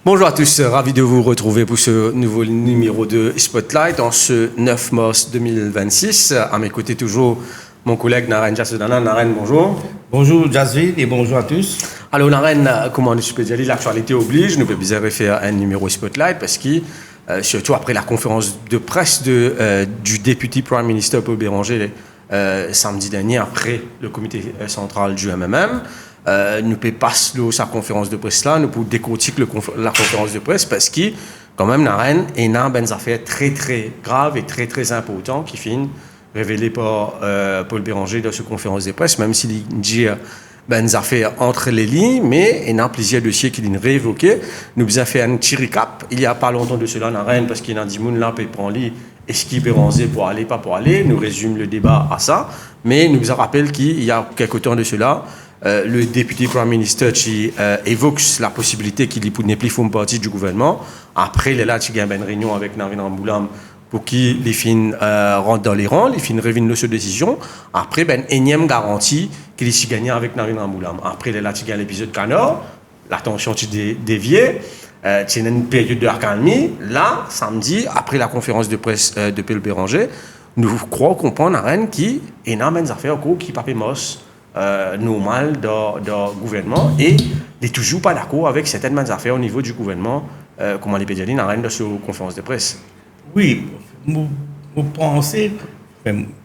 Bonjour à tous, ravi de vous retrouver pour ce nouveau numéro de Spotlight en ce 9 mars 2026. À mes côtés toujours mon collègue Naren Jasudana. Naren, bonjour. Bonjour Jasville et bonjour à tous. Alors Naren, comment je peux dire, l'actualité oblige, nous pouvons bien faire un numéro Spotlight parce que surtout après la conférence de presse du député Prime Minister Paul Béranger samedi dernier après le comité central du MMM. Nous pouvons passer sa conférence de presse là, nous pouvons décortiquer la conférence de presse parce que quand même Naren est des affaires très très graves et très très importantes qui finissent révélées par Paul Béranger dans cette conférence de presse, même s'il dit des affaires entre les lignes, mais il y a plusieurs dossiers qu'il a réévoqués. Nous avons fait un petit recap il n'y a pas longtemps de cela Naren parce qu'il y a des gens là qui prennent est-ce qu'il Béranger pour aller, pas pour aller. Nous résumons le débat à ça, mais nous rappelle qu'il y a quelques temps de cela, le député Prime Minister qui évoque la possibilité qu'il ne plus faire partie du gouvernement. Après, il y a une réunion avec Navin Ramboulam pour qu'il les fins rentre dans les rangs, les fins reviennent sur décision. Après, énième garantie qu'il est gagné avec Navin Ramboulam. Après, il y a l'épisode Canor, la tension est déviée. C'est une période de accalmie. Là, samedi, après la conférence de presse de Paul Béranger, nous croyons comprendre à Rennes qu'il y a des affaires qui ne sont pas normal dans le gouvernement et il n'est toujours pas d'accord avec certaines affaires au niveau du gouvernement, comment les pédiatrines à Rennes dans cette conférence de presse. Oui, vous pensez,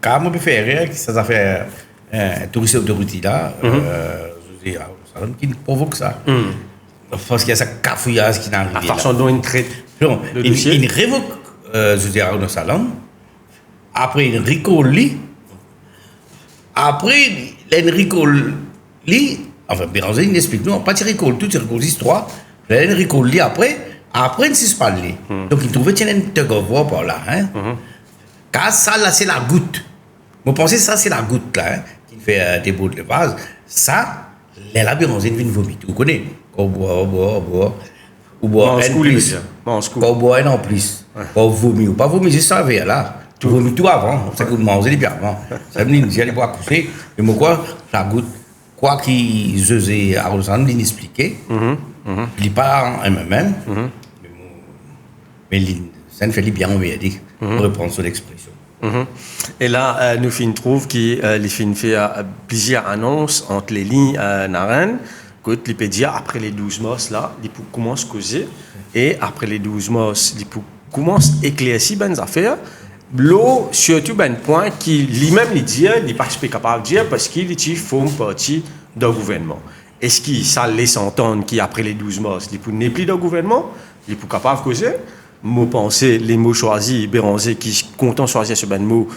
car moi, je fais rire que ces affaires touristes autorité là, je veux dire, qui provoque ça. Parce qu'il y a cette cafouillage qui n'arrive pas. La façon dont il traite le dossier. Il révoque, je veux dire, Arnaud Salam. Après, il récolle. Après, l'Enrico Lee, enfin, Béranger, il explique, non, pas de récolle, tout c'est récolle l'histoire. L'Enrico Lee, après, il ne s'est pas allé. Donc, il trouvait qu'il y a une tug of war par là. Car ça, là, c'est la goutte. Vous pensez que ça, c'est la goutte, là, qui fait des bouts de vase. Ça, la Béranger, il vient vomir. Vous connaissez? Quand on boit, on boit un plus. Quand on boit un en plus. Quand on vomit, ou pas vomir, c'est ça, là. Tu vomis tout avant, c'est que vous mangez bien avant. Ça veut dire que j'allais pas coucher, mais moi, la goutte, quoi qu'il faisait à Rosanne, il expliquait. Il n'est pas en MMM, mais ça ne fait bien, on va dire, pour reprendre son expression. Et là, nous trouvons qu'il fait plusieurs annonces entre les lignes Naren, que l'IPEDIA, après les 12 mois, là, il commence à causer, et après les 12 mois, il commence à éclaircir des affaires. L'eau, surtout, un point qui lui-même dit, il n'est pas capable de dire parce qu'il fait partie d'un gouvernement. Est-ce que ça laisse entendre qu'après les 12 mois, il n'est plus dans le gouvernement, il est capable de causer? Moi, penser les mots choisis, Béranger qui est content de choisir ce mot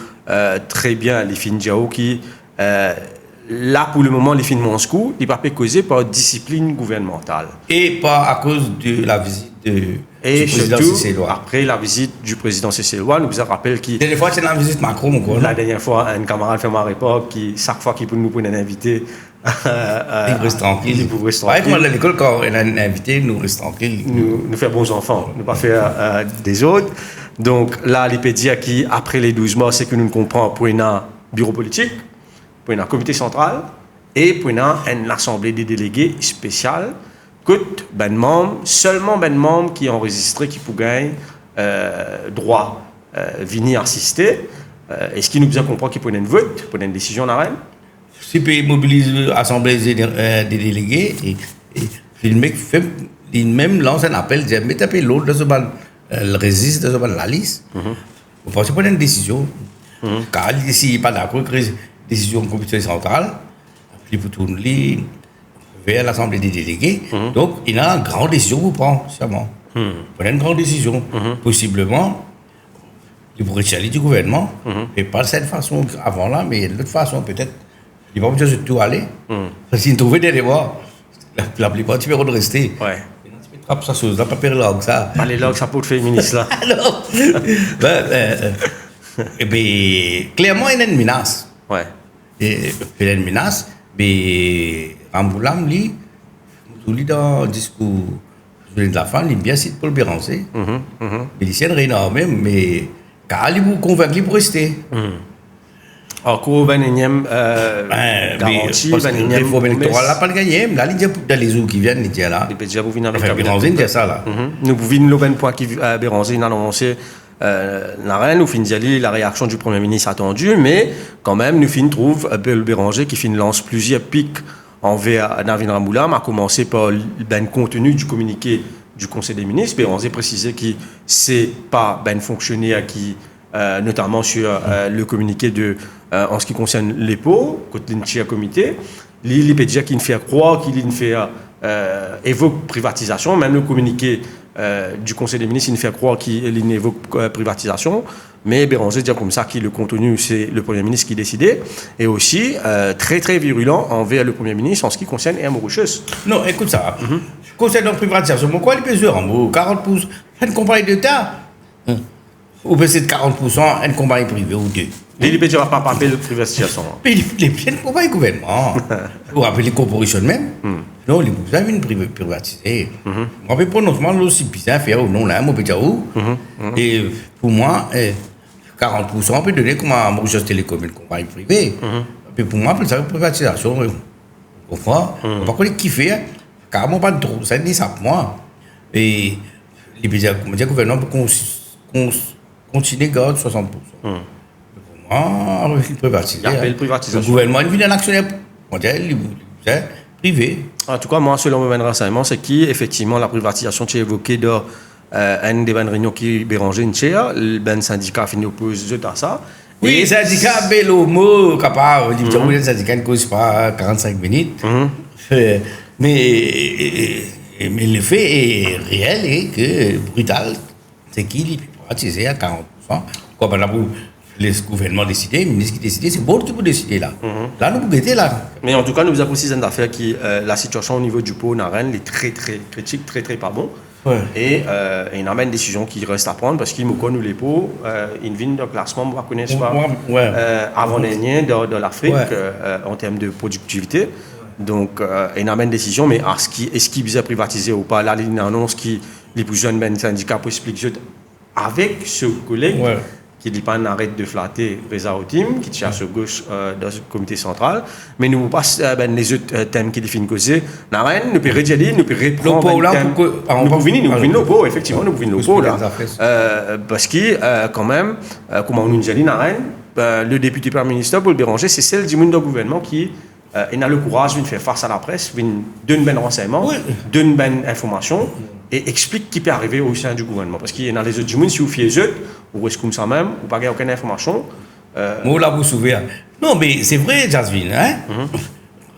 très bien, les fins Diao qui, là pour le moment, les fins Moscou, il ne peut pas causer par discipline gouvernementale. Et pas à cause de la visite du président Cécélois. Après la visite du président Cécélois, nous vous rappelle qu'il... La dernière fois, c'est la visite Macron, quoi. La dernière fois, un camarade fait ma réponse qui, chaque fois qu'il peut nous prendre un invité... il reste tranquille. Il reste tranquille. Moi, à l'école, quand on a un invité, nous restons tranquilles. Nous faire bons enfants, ne pas faire des autres. Donc là, l'IPEDIA qui, après les 12 mois, c'est que nous ne comprenons pour un bureau politique, pour un comité central et pour une assemblée des délégués spéciale. Écoute, seulement membre qui est enregistré qui peut gagner droit venir assister. Est-ce qu'il nous bien comprend qu'il peut une vote, pour une décision dans la reine? Si peut mobiliser l'assemblée des délégués et le mec fait même lance un appel, dit mais tapez l'autre de ce bal, le résiste de ce bal la liste. Vous pensez prendre une décision? Car s'il n'est pas d'accord avec la décision du comité central, il peut tourner vers l'Assemblée des délégués. Donc, il a une grande décision pour prendre, sûrement. Prenez une grande décision. Possiblement, il pourrait chaler du gouvernement, et pas de cette façon avant là, mais de l'autre façon, peut-être, il va peut-être tout aller. Parce qu'il trouvait des débats, la plupart, tu peux rester. Ouais. Tu attrapes sa chose, là, pas perdre l'orgue, ça. Pas les logs, ça peut faire ministre, là. Alors, et bien, clairement, il y a une menace. Ouais. Et il y a une menace, mais Ramboulam, lui, dans le discours de la femme, il bien cité Paul Béranger. Mais il y a une énorme, mais car il vous convainc pour rester. Encore ben énième garantie, ben énième il faut bien électoral là pas le gagner. Là, il y a dans les jours qui viennent, il y a là. Il peut déjà vous venir avec Enfin, Béranzé, il y a ça là. Nous pouvons le ben point qui Béranzé a annoncé la reine, nous finissons la réaction du Premier ministre attendue, mais quand même, nous finissons trouve le Béranger qui finit lance plusieurs pics envers Navin Ramoulam, a commencé par le contenu du communiqué du Conseil des ministres. Béranger précisait que c'est pas ben fonctionnaire qui notamment sur le communiqué en ce qui concerne les pots, côté d'un comité. Il peut dire qu'il fait croire qu'il fait évoque privatisation, même le communiqué du Conseil des ministres, il fait croire qu'il évoque privatisation, mais Béranger dit comme ça que le contenu, c'est le Premier ministre qui décidait, et aussi très très virulent envers le Premier ministre en ce qui concerne Air Mauritius. Non, écoute ça. Concernant la privatisation, pourquoi il pèse en 40%, une compagnie d'État ou peut-être 40%, une compagnie privée ou deux. Il ne va pas parler de privatisation. Mais il est bien une compagnie gouvernement. Vous rappelez les corporations même. Non, vous avez une privatisée. On peut prononcement aussi bizarre faire ou non là, mon petit où. Et pour moi, 40%, on peut donner comme à Mauritius Télécom, une compagnie privée. Et pour moi, c'est une privatisation. Pourquoi? On va connaître qui fait. Carrément pas trop. Ça dit ça pour moi. Et le gouvernement peut continuer à garder 60%. Avec une privatisation. Le gouvernement il vient un actionnaire mondial, privé. En tout cas, moi, selon mes renseignements, c'est qu'effectivement, la privatisation qui est évoquée dans une des réunions qui Béranger une chair, le syndicat finit opposé à ça. Oui, le syndicat, le mot capable, le syndicat ne cause pas 45 minutes. Mais le fait est réel et que brutal, c'est qu'il est privatisé à 40%. Quoi, par exemple, les gouvernements décident, les ministres qui décident, c'est bon qui peut décider là. Là, nous pouvons être là. Mais en tout cas, nous avons aussi une affaire qui, la situation au niveau du pot Naren est très très critique, très très pas bon. Ouais. Et il y a une décision qui reste à prendre parce qu'il me connaît les pots, ils viennent de classement, on ne connaît pas avant-dernier de l'Afrique en termes de productivité. Donc, il y a une décision, mais est-ce qu'il vise à privatiser ou pas? Là, il y a une annonce qui les plus jeunes syndicats pour expliquer avec ce collègue. Ouais. Qui dit pas arrête de flatter Reza Otim, qui tient sur gauche dans le comité central. Mais nous passons les autres thèmes qui définissent causer. Nous pouvons redire, nous pouvons reprendre le thème. Nous pouvons venir l'oppo, effectivement, nous pouvons venir l'oppo là. Parce que, quand même, comme on nous a dit, le député Premier ministre Paul Béranger, c'est celle du monde du gouvernement qui a le courage de faire face à la presse, de donner un renseignement, de donner une information. Et explique qui peut arriver au sein du gouvernement. Parce qu'il y a les autres du monde, si vous fiez les autres, ou est-ce comme ça même, ou pas aucune information. Moi, là, vous souvenez. Non, mais c'est vrai, Jasmine.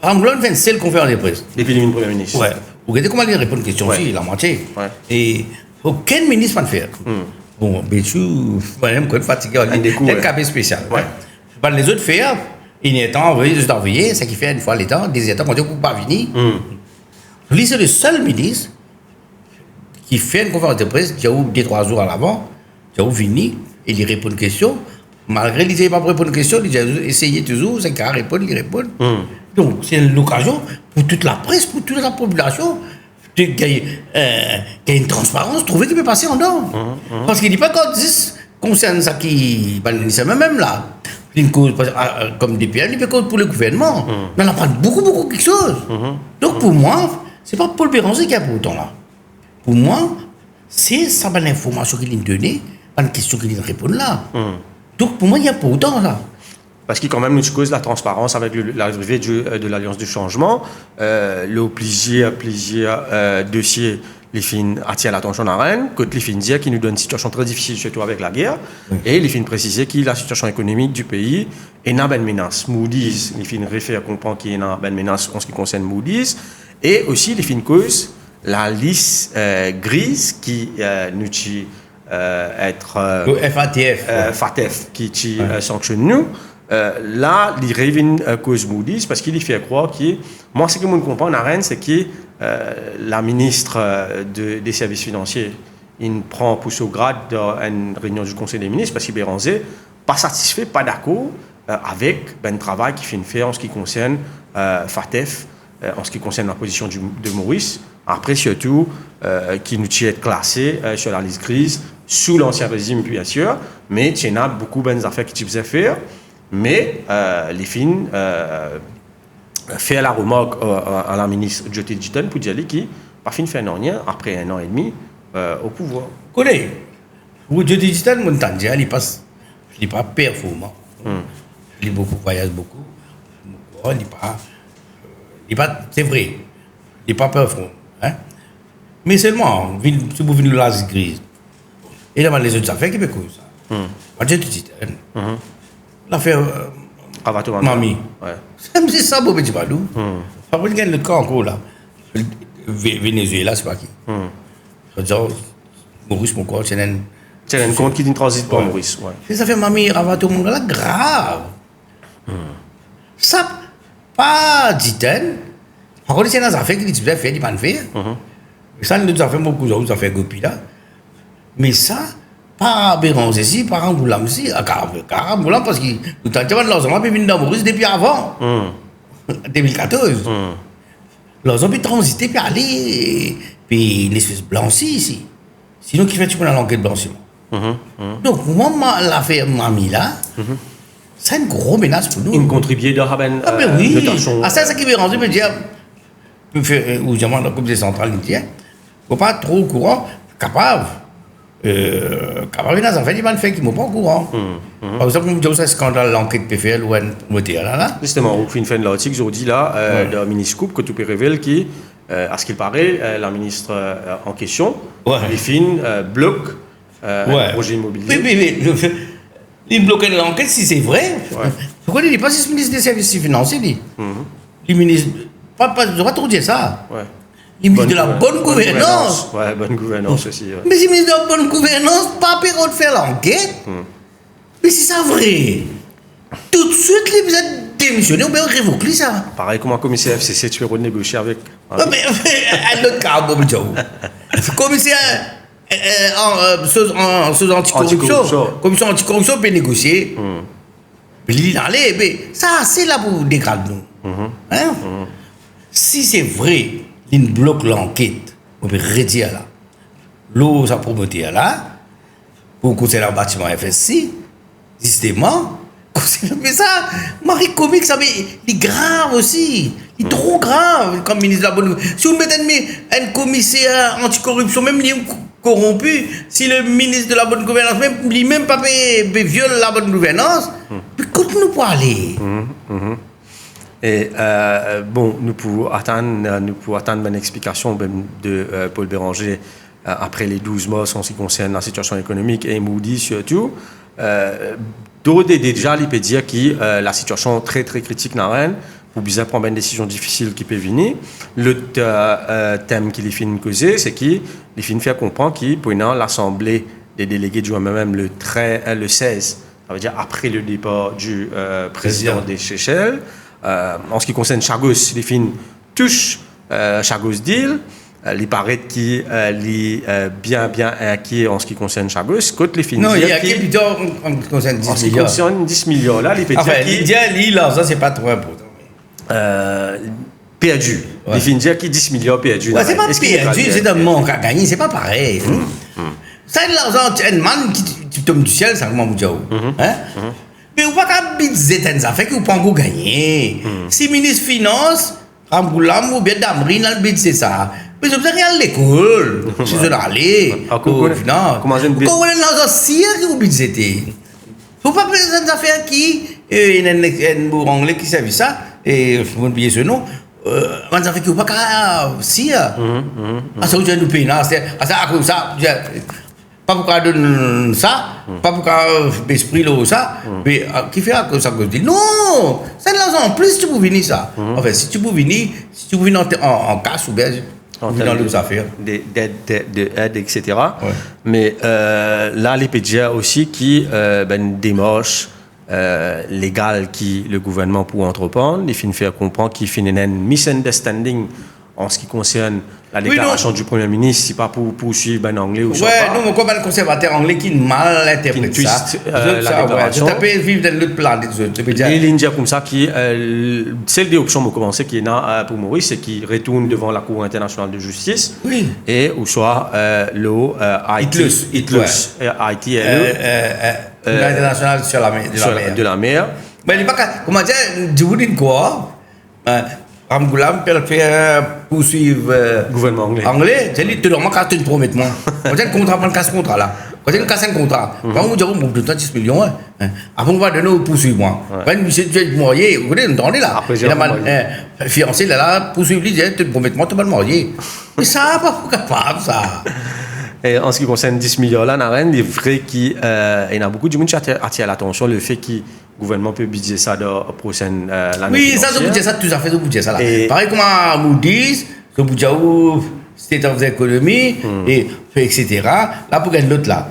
Ramblon fait une seule conférence de presse. Depuis le Premier ministre. Ouais. Vous regardez comment il répond aux questions aussi, la moitié. Ouais. Et aucun ministre ne fait. Bon, bien sûr, moi-même, quand je suis fatigué, il y a un café spécial. Ouais. Les autres faire, il y a temps, ils ont envoyé, ce qui fait une fois les temps, des temps, on dit qu'on ne peut pas venir. Lui, c'est le seul ministre qui fait une conférence de presse, qui a eu 2-3 jours à l'avant, qui a eu fini, et il répond aux questions. Malgré qu'il n'ait pas répondre aux questions, il a essayé toujours, c'est qu'il répond, il répond. Donc, c'est l'occasion pour toute la presse, pour toute la population, qu'il y ait une transparence, trouver qu'il peut passer en dehors. Parce qu'il ne dit pas quand concerne ça qui. C'est même là. Une cause, comme des PM, il peut cause pour le gouvernement. Mais on apprend beaucoup quelque chose. Donc, pour moi, ce n'est pas Paul Béranger qui a pour autant là. Pour moi, c'est ça, l'information qu'il a donnée, pas une question qu'il répond là. Donc, pour moi, il n'y a pas autant là. Parce qu'il quand même nous cause la transparence avec l'arrivée de l'Alliance du Changement. Le plusieurs dossiers, les fins attirent l'attention à Rennes, que les fins disent qu'il nous donne une situation très difficile, surtout avec la guerre. Et les fins préciser que la situation économique du pays est une bonne menace. Moody's, les fins réfèrent comprendre qu'il y a une bonne menace en ce qui concerne Moody's. Et aussi, les fins cause la liste grise qui nous dit être FATF qui sanctionne nous. Là, il revient cause Moody's parce qu'il y fait croire que moi, ce que je comprends à Rennes, c'est que la ministre des services financiers il prend pour ce grade dans une réunion du Conseil des ministres parce qu'il Béranger pas satisfait, pas d'accord avec le travail qu'il fait en ce qui concerne FATF, en ce qui concerne la position de Maurice. Après, surtout, qui nous tient classé sur la liste grise sous l'ancien régime, bien sûr, mais il y a beaucoup de bonnes affaires qui tu faisais faire. Mais les films fait la remarque à la ministre Jyoti Jitan pour dire qu'il pas fin fait rien après 1 an et demi au pouvoir. Connais, vous Jyoti Jitan, mon tandia, il n'est pas performant. Il voyage beaucoup. Il pas, c'est vrai, il n'est pas performant. Hein? Mais seulement, si vous venez de la grise, et là, les autres affaires qui me causent ça. Jyoti Jitan, l'affaire Mami. Ouais. C'est ça, Bob Djibadou. Pas pour le cas encore là. Venezuela, c'est pas qui. C'est-à-dire, Maurice, mon corps, c'est un compte qui ne transite pas, Maurice. Ouais. Ça fait Mami, Ravato, mon là, grave. Ça, pas dit-elle. Encore, c'est des affaires qui disent faire, ils ne faire. Ça, nous avons fait beaucoup d'autres affaires Gopi là. Mais ça, pas Béranger ici, pas Angoulême ici, car Angoulême parce que nous avons de l'argent, puis venu dans Maurice depuis avant, 2014. L'argent puis transiter, puis aller, puis une espèce blanchie ici. Sinon, qui fait tu prends l'enquête blanchiment. Donc, moi, l'affaire Mami là, c'est une grosse menace pour nous. Une contribuer de Raben. Ah, ben oui. Ah, ça, c'est qui veut rendre, me dire, ou jamais la Comité centrale, il dit, faut pas trop au courant, capable. Capable dans affaires, il va le faire qui ne sont pas au courant. Par exemple, nous disons, c'est un scandale, l'enquête PFL ou un là. Justement, au fin de l'article, je dis là, le ministre Coupe, que tu peux révéler qui, à ce qu'il paraît, la ministre en question, les fins bloque le projet immobilier. Oui, il bloque l'enquête si c'est vrai. Pourquoi il n'est pas ce ministre des services financiers, dit. Le ministre, pas trop dire ça. Le ministre de la bonne gouvernance. Ouais, bonne gouvernance aussi. Mais si le ministre de la bonne gouvernance, pas période de faire l'enquête. Mais si c'est vrai, tout de suite, vous êtes démissionné, ou bien révoqué ça. Pareil comme un commissaire FCC, tu peux renégocier avec. Mais un autre cas, commissaire anticorruption, commission anticorruption peut négocier. Mais il allait, mais ça, c'est là pour dégrader nous. Si c'est vrai, il bloque l'enquête, on peut redire là. L'eau, ça promoteur là, pour conserver le bâtiment FSC, justement, mais ça, Marie Comique, ça il est grave aussi. Il est trop grave comme ministre de la bonne gouvernance. Si vous mettez un commissaire anticorruption, même il est corrompu, si le ministre de la bonne gouvernance, même pas viole la bonne gouvernance, mais continue pour aller. Et bon, nous pouvons attendre une explication de Paul Béranger après les 12 mois en ce qui concerne la situation économique et Moody surtout. Déjà, il peut dire que la situation est très très critique dans Rennes, pour bien prendre une décision difficile qui peut venir. Le thème qu'il fait causer, c'est qu'il fait comprendre qu'il pour l'Assemblée des délégués du même le 16, ça veut dire après le départ du président des Seychelles. En ce qui concerne Chagos, les films touchent Chagos deal. Il paraît qu'il est bien inquiet en ce qui concerne Chagos. Côté les films. Non, il y a qui plutôt en ce qui concerne 10 millions. En ce qui concerne 10 millions, là, les petits. Enfin, là, ça, c'est pas trop important. Perdu. Les films dire qu'il 10 millions perdus. Ouais, c'est pas perdu, c'est un manque à gagner, c'est pas pareil. Ça, l'argent, un man qui tombe du ciel, ça comment vous dire. Mais on va pas budget ça fait qu'on peut pas gagner. Si ministre finance, Ramboulam ou bien Damri, le budget c'est ça. Mais je veux dire à l'école, si je allé, au final. Comment on est dans un ciel qui vous budgété. Faut pas prendre des affaires qui il y a un anglais qui servait ça et faut oublier ce nom. On a fait que pas qu'à si ah ça vous nous payer c'est ça comme ça pas pour donner ça pas pour esprit là ça mais qui fait que ça que dit non c'est de l'argent en plus tu peux venir ça enfin si tu peux venir en cash ou bien dans les affaires d'aide etc. Mais là les pédias aussi qui démarche légal qui le gouvernement pour entreprendre, il finit faire comprendre qu'il finit un misunderstanding en ce qui concerne la déclaration du Premier ministre, si pas pour poursuivre en anglais ou ouais, nous, comme un conservateur anglais qui mal interprète ça. La déclaration. Tu peux vivre dans l'autre plan. Et l'India comme ça, qui celle des options, commencer qui est là pour Maurice, c'est qu'il retourne devant la Cour internationale de justice. Oui. Et ou soit ITLUS. L'international sur la mer. De la mer. Mais il n'est pas comment dire, du bout d'une quoi, Ramgoulam peut faire poursuivre Gouvernement anglais. Anglais, c'est lui, tu dois m'en une promettement. Quand il contrat, prendre 4 contrats là. Quand il casse un contrat, on vous dit, on vous donne 10 millions. Après, on va donner au poursuivre-moi. Quand monsieur tu es marié, vous connaissez, on est là. Il a mal fiancé là, poursuivre, il dit, tu promettement, tu vas le marier. Mais ça, pas capable, ça. Et en ce qui concerne 10 millions là, Naren, il est vrai qu'il y a beaucoup de monde qui attire l'attention le fait que le gouvernement peut budgéter ça dans la prochaine l'année. Oui, ça, c'est ça, tout à fait, c'est ça là. Pareil comme à Moody's, que vous dites, State of the Economy, et etc. Là, pour gagner l'autre là,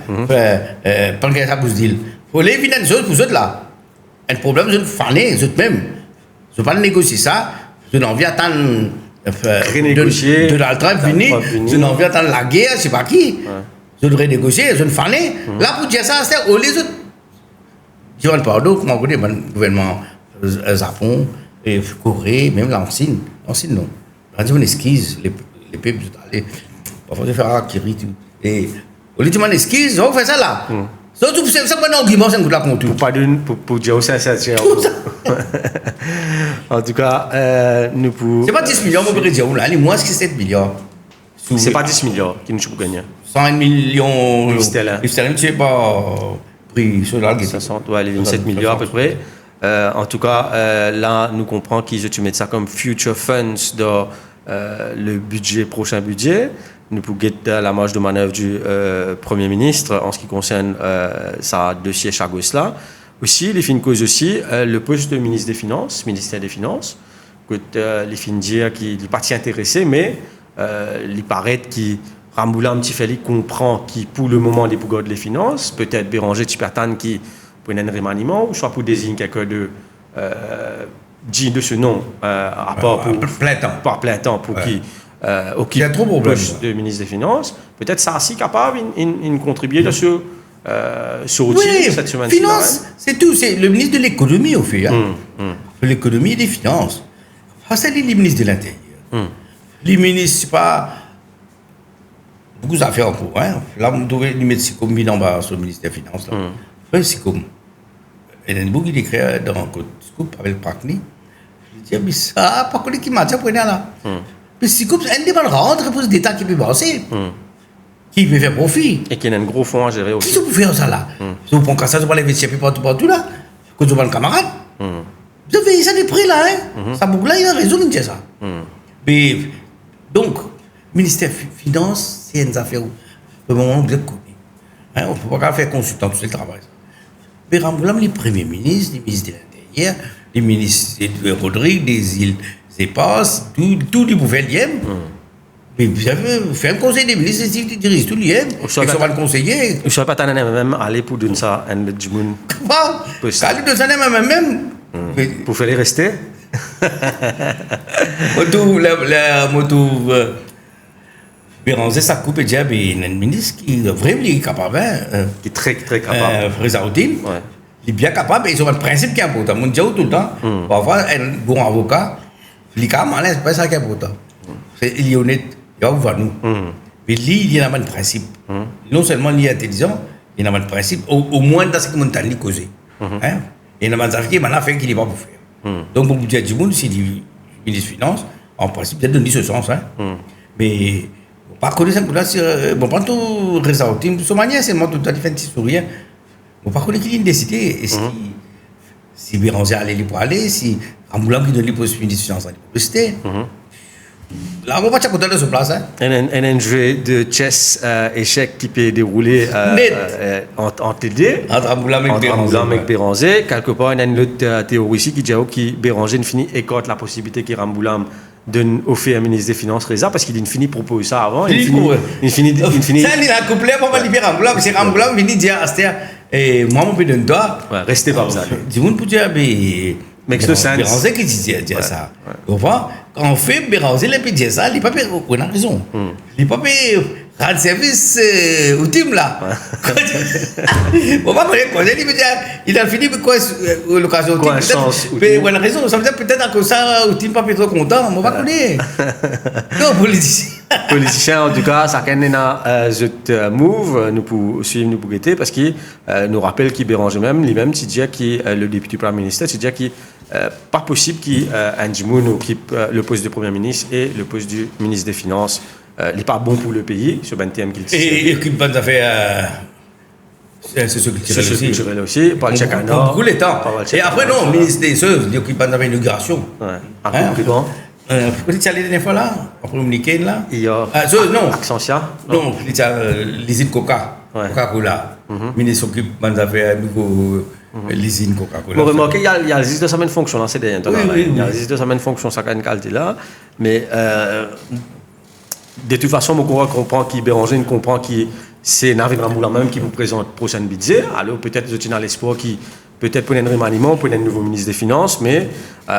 pendant que ça vous dit, il faut les financer des choses pour eux là. Un problème, je ne fais eux même. Je ne vais pas négocier ça, je n'ai envie d'attendre. Renégocier. Donald Trump fini, je n'ai envie d'attendre la guerre, je ne sais pas qui. Je devrais négocier, je ne fais là, pour dire ça, c'est aux les autres. Je ne parle pas, comment on connaît le gouvernement Japon, et Corée, même l'ancienne non. Quand on esquisse, les peuples sont allés, parfois je fais un kiri, tout. Et au lieu de m'en esquisse, on fait ça là. Surtout, c'est ça qu'on a un argument, c'est un coup de la compte. Pour dire aussi, c'est en tout cas, nous pour. C'est pas 10 millions, on peut dire, là, les moins que 7 millions. C'est pas 10 millions qui nous pour gagner. 100 millions. Sterling, c'est pas pris sur la guerre. 60, ouais, les 27 millions à peu près. En tout cas, là, nous comprenons qu'ils utilisent ça comme future funds dans le prochain budget. Nous pouvons guetter la marge de manœuvre du Premier ministre en ce qui concerne sa dossier à gauche là. Aussi, les fins cause aussi le poste de ministre des Finances, ministère des Finances, que les fins dire qu'il n'est pas si intéressé, mais il paraît qu'il Ramboula un petit fait, il comprend qui pour le moment les pouvoirs les finances, peut-être Béranger Tipertan qui pour un remaniement, ou soit pour désigner quelqu'un de dit de ce nom à part pour plein temps pour qui il y a trop de problèmes de ministre des Finances, peut-être ça aussi capable de contribuer sur cette semaine. Finance, c'est tout, c'est le ministre de l'économie au fait. L'économie et des finances. C'est les ministres de l'Intérieur. Les ministres, c'est pas beaucoup d'affaires en cours. Là, vous devez les mettre comme minant sur le ministère des Finances. C'est comme. Et il y a beaucoup qui écrit dans un scoop avec le Prakni. Je dis, mais ça, pas qu'on est qui m'a dit, là. Mais c'est comme un débat rentre pour d'État qui peut passer. Qui peut faire profit. Et qui a un gros fonds à gérer aussi. Qui peut faire ça là? Si vous prenez ça, vous allez investir partout là. Quand vous avez un camarade. Vous avez ça des prix là. Ça boucle là, il a raison de dire ça. Mais, donc, ministère des Finances, c'est une affaire où, au moment où vous êtes connu. On ne peut pas faire consultant tout ce travail. Mais Ramgoulam, les premiers ministres, les ministres de l'Intérieur, les ministres de Rodrigue, des îles Éparses, tout les pouvaient l'IEM. Mais vous avez fait un conseil des ministres, ils dirigent tout l'IEM. Ils sont pas le conseiller. Je ne sais pas si même aller pour donner ça à un du monde. Quand il donne ça même. Pour faire les rester. Moto, Béranger, ça coupe et dire, il y a un ministre qui est vraiment capable. Qui est très, très capable. Résaudine. Il est bien capable, et ils ont un principe qui est important. Mon Dieu, tout le temps, parfois, un bon avocat, il est quand même c'est pas ça qui est important. Il est honnête, il va voir nous. Mais lui, il y a un principe. Non seulement il est intelligent, il y a un principe, au moins dans ce que mon temps est causé. Il y a un affaire qui m'a fait qu'il n'est pas pour faire. Donc, pour vous dire du monde, si le ministre des Finances, en principe, peut-être donner ce sens. Mais, par contre, bon, pas tout résultat, de cette manière, c'est moi tout à fait un petit sourire. Bon, par contre, il a décidé, si Béranger allait pour aller, si Ramgoulam qui donne les postes ministre des Finances, il rester. Là, on va pas content de ce place. Un jeu de chess échec qui peut dérouler en TD. Entre Ramgoulam et Béranger. Quelque part, il y a une autre théorie ici qui dit que Béranger finit écarte la possibilité que Ramgoulam donne au fait un ministre des Finances Reza parce qu'il finit proposer ça avant. Il finit. Ça, il a couplé, on va libérer Ramgoulam. C'est Ramgoulam qui dit à Astia, et moi, mon pédant, toi. Restez pas vous allez. Du monde pour dire, mais. Béranger qui dit ça. Vous voyez, quand on fait Béranger, il peut dire ça, il peut pas. On a raison. Il peut pas rendre service au team là. On va pas il a fini quoi l'occasion au team. Mais on a raison. Ça veut dire peut-être que ça, au team pas trop content. On va pas connaître. Non, politicien. Politiciens, en tout cas, ça quand même un move, nous pour suivre, nous pour guetter, parce qu'il nous rappelle qu'il Béranger même, lui-même, tu dis qui le député Premier ministre, tu dis qui pas possible qu'il Andimoun occupe le poste de Premier ministre et le poste du ministre des Finances. Il n'est pas bon pour le pays, sur le thème qu'il dit. Et il occupe pas d'affaires. C'est ce culturel aussi, pas le chacun. Pour beaucoup les temps. Et après, non, le ministre des œuvres, il occupe pas d'affaires inauguration. Ouais. Quand tu es allé la dernière fois là, après le week-end là? Il y a. Non. Accentia? Non, il y a l'usine Coca-Cola. Le ministre s'occupe d'affaires l'usine Coca-Cola. Vous remarquez, il y a le liste de semaine fonction dans ces derniers temps. Il y a le liste de semaine fonction, ça a une qualité là. Mais de toute façon, mon courant comprend qu'il Béranger comprend qu'il c'est Navid Ramboula même qui vous présente le prochain budget. Alors peut-être je tiens à l'espoir qui peut-être pour un remaniement, pour un nouveau ministre des Finances, mais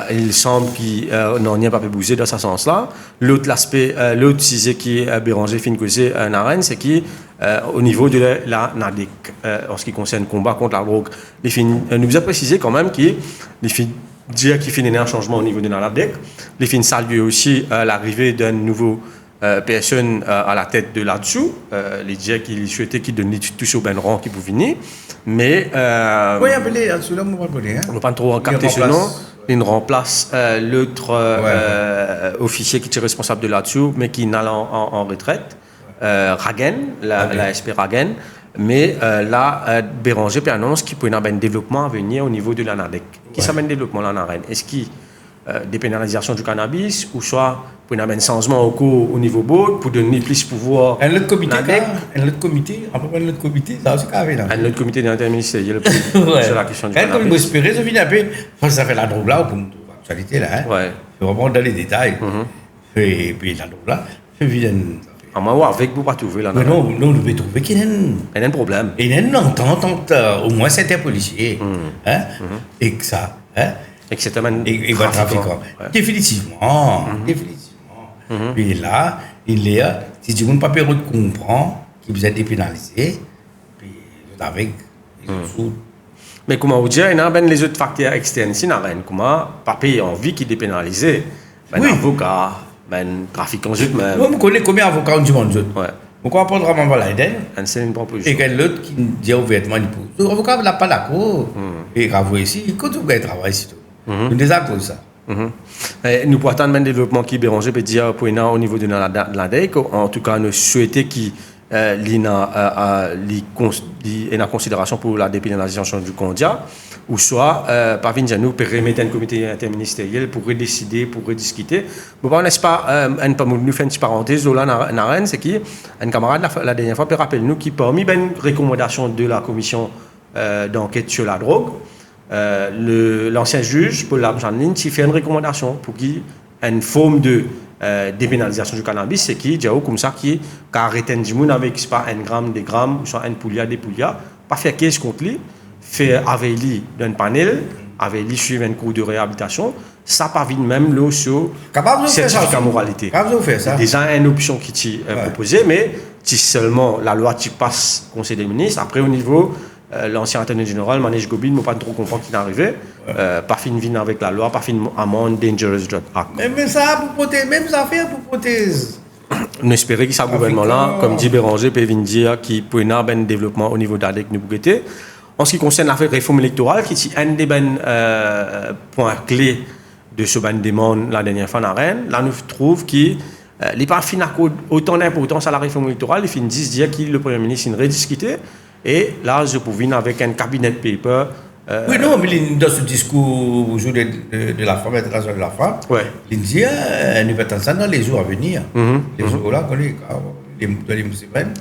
il semble qu'il n'en a pas pu bouger dans ce sens-là. L'autre aspect, l'autre sujet qui est Béranger fin causé en arène, c'est qu'au niveau de la NADEC, en ce qui concerne le combat contre la drogue, nous a précisé quand même qu'il dire qu'il finit un changement au niveau de la NADEC. Les fins saluent aussi l'arrivée d'un nouveau personne à la tête de là-dessous, les dire qu'il souhaitait qu'il donne tout sur ben rang qui pouvait venir, mais oui, appelé là-dessus là, on va pas on ne va pas trop capter ce nom. Il remplace l'autre officier qui est responsable de là-dessous, mais qui n'est en retraite, Ragen, la SP Ragen. Mais là, Béranger annonce qu'il peut y avoir un développement à venir au niveau de la NADEC. Qui s'amène développement là en arène? Est-ce qu'il dépénalisation du cannabis ou soit pour un changement au niveau board pour donner plus de pouvoir un autre comité après un autre comité ça aussi carré là un autre comité d'interministériel sur la question du cannabis. Comme vous espérez, ça finit un peu ça fait la drogue là pour nous trouver l'actualité là. Ouais. Je vais reprendre dans les détails. Et puis la drogue là, avec vous pas trouver là. Non, nous devons trouver qu'il y a un problème. Il y a une entente entre au moins certains policiers, et que ça, et que c'est un trafiquant. Définitivement. Puis là, il y a, si tu ne pas comprend qu'il vous a dépénalisé, puis avec mais comment vous dire, il y a les autres facteurs externes ici, comment pas payer en vie qui dépénalisé, avocat, trafiquant, même. Moi, je connais combien d'avocats du monde. Ouais. Pourquoi pas de Raman c'est une proposition. Et quelqu'un l'autre qui dit ouvertement, l'avocat n'a pas d'accord. Et avoué ici, il continue à travailler ici. Nous désaccord ça. Nous pouvons attendre un développement qui Béranger peut dire pour au niveau de la DEC. En tout cas, nous souhaitons qu'il ait en considération pour la dépénalisation du Condia, ou soit par nous peut remettre un comité interministériel pour redécider, pour rediscuter. Bon, n'est-ce pas, nous faisons une petite parenthèse là en arène, c'est qu'un camarade la dernière fois peut rappeler nous qui parmi les recommandations de la commission d'enquête sur la drogue, l'ancien juge Paul Lamjanine qui fait une recommandation pour qu'il y ait une forme de dépénalisation du cannabis, c'est qui dit comme ça qui arrête un dimoun avec pas 1 gramme, 2 grammes ou soit 1 poulia, 2 poulia, pas faire 15 contre lui, faire avec lui d'un panel, avec lui suivre un cours de réhabilitation, ça pas vite même là sur certificat moralité. C'est déjà une option qui est proposée, mais si seulement la loi qui passe Conseil des ministres, après au niveau l'ancien attorney général, Manège Gobin, ne pas trop comprendre qui est arrivé. Pas fin de avec la loi, pas fin amende Dangerous Drug Act. Même ça, pour protéger, même ça fait pour protéger. On espérait que ce gouvernement-là, comme dit Béranger, peut dire qu'il peut y avoir un développement au niveau d'ADEC nous bougeter. En ce qui concerne l'affaire réforme électorale, qui est un des points clés de ce demande la dernière fois en arène, là nous trouvons qu'il n'est pas fin autant d'importance à la réforme électorale, il finit dire que le Premier ministre a rediscuté. Et là, je pouvais avec un cabinet de paper. Oui, non, mais dans ce discours au jour de la femme, internationale de la femme, il dit nous va attendre ça dans les jours à venir. Les jours là, dans les semaines,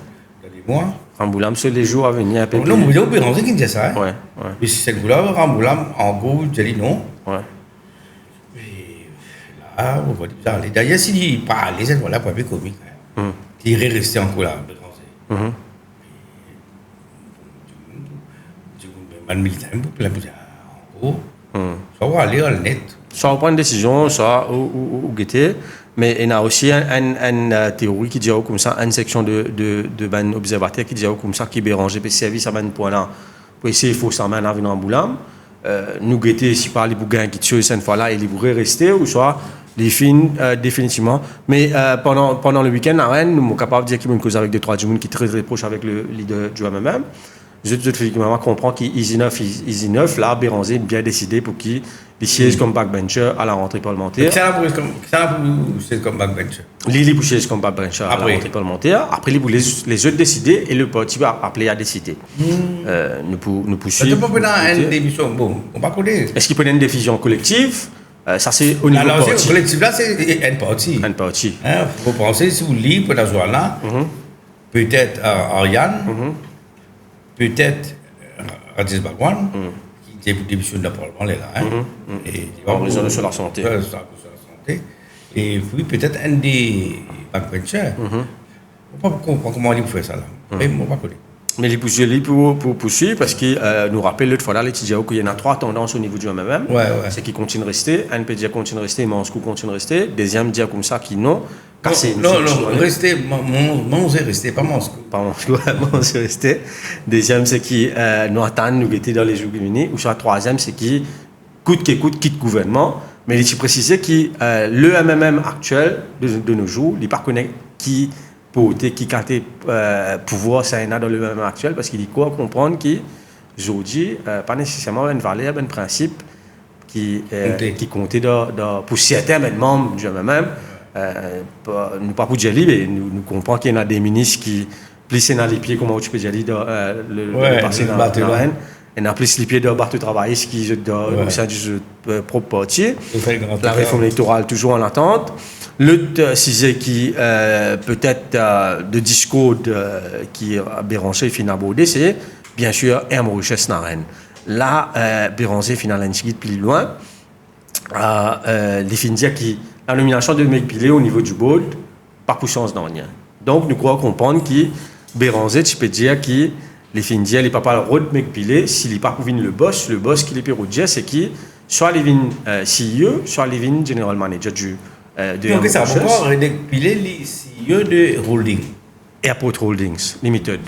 dans les mois. Ramboulam, c'est les jours à venir. Non, mais vous Béranger qui dit ça. Ouais. Mais si c'est le là, Ramboulam, en gros, je dis non. Ouais. Mais là, on va dire ça. D'ailleurs, s'il parle, c'est voilà, pour un peu comique. Il est resté encore là, Béranger. Man militant pour la en gros ça va aller en net soit prendre une décision soit ou guetter mais il y a aussi une théorie qui dit comme ça une section de ben observateur qui dit comme ça qui Béranger peut service à ben point là pour essayer faut ça maintenant en Boulam nous guetter si par les bougains qui tuent cette fois là et ils pourraient rester ou soit Les fins, définitivement. Mais pendant le week-end, à Rennes, nous sommes capables de dire qu'il y a une cause avec 2-3 gens qui très proches avec le leader du MMM. Je comprends qu'il Easy 9, là, Béranger bien décidé pour qu'il siège comme backbencher à la rentrée parlementaire. Ça a pour comme backbencher. Lili pour siège comme backbencher à la rentrée parlementaire. Après, les autres décider et le parti va appeler à décider. Nous poursuivons. Tu peux prendre une démission, bon, on va connaître. Est-ce qu'il peut y avoir une décision collective? Ça, c'est au niveau parti. parti. Collectif, là, c'est un parti. Un parti. Il faut penser, si vous lisez pour la joie là, peut-être Ariane, peut-être Radis Bagwan, qui est démission de la Parlement, elle est là. Et en raison de sur la santé. Et puis peut-être un des backbenchers. On ne sait pas comment il fait ça là. Mais on va connaître. Mais les poursuivre pour poursuivre parce qu'il nous rappelle l'autre fois là, les TGAO, qu'il y en a 3 tendances au niveau du MMM. C'est qui continue de rester, un peut dire continue de rester, Manskou continue de rester, deuxième dire comme ça qui non, cassé. Non, rester, Mons est resté, pas Manskou. Pas Manskou, Mons est resté. Deuxième, c'est qui nous attend, nous guetter dans les jours unis. Ou sur la troisième, c'est qui coûte quitte gouvernement. Mais il faut préciser que le MMM actuel de nos jours, il n'est pas connaît qui qui cantait pouvoir ça dans le même actuel parce qu'il dit quoi comprendre qu'aujourd'hui pas nécessairement une valeur un principe qui comptait pour certains membres du MMM nous pas pour dire mais nous comprenons qu'il y en a des ministres qui plissent dans les pieds comment tu peux dire dans le passé dans la on a plus les pieds de battre travailler ce qui au sein du propre parti la réforme électorale toujours en attente. L'autre sujet qui peut-être de discours qui Béranger finit abordé, c'est bien sûr Mauritius Naren. Là, Béranger finit un petit plus loin. Les fins dire qui la nomination de McPilé au niveau du board, pas pour chance dans rien. Donc nous croyons comprendre que Béranger, tu peux dire que les fins dire les papas le road McPilé, s'il n'est pas pour venir le boss qui les peut dire c'est qui soit les vins CEO, soit les vins general manager du donc ça va encore repiler les CEO de Holding. Airport Holdings Limited.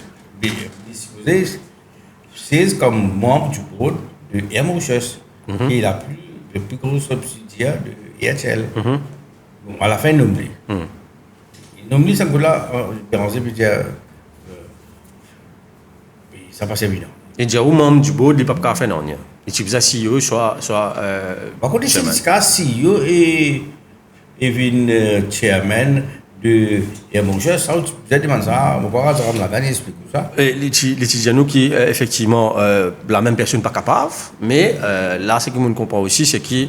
C'est comme membre du board de Air Mauritius, qui est le plus gros subsidiaire de AHL. Bon, à la fin, il nomme. Il nomme ça que là, Béranger peut dire ça passe évident. Et déjà, au membre du board, il n'y a pas de faire non. Et tu faisais CEO, soit. Par contre, c'est le CEO et chairman de Air Mauritius, ça, vous avez demandé ça, on va voir la dernière explique ça. Les Tidjanou qui, effectivement, la même personne pas capable, mais là, ce que nous comprenons aussi, c'est que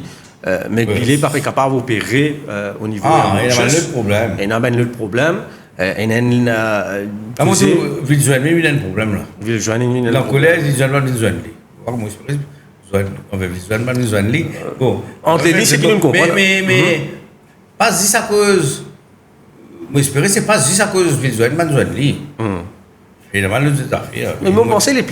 McBilly n'est pas capable d'opérer au niveau de Air Mauritius. Il y a le problème. Il y a le problème. Il y a il y a un problème là. La colère, il y a un problème. On veut visuellement bon. Entre les lignes, c'est qu'ils nous comprennent. Mais pas juste à cause. Moi, j'espère que c'est pas juste à cause visuellement de finalement, les affaires. Mais moi, je pense les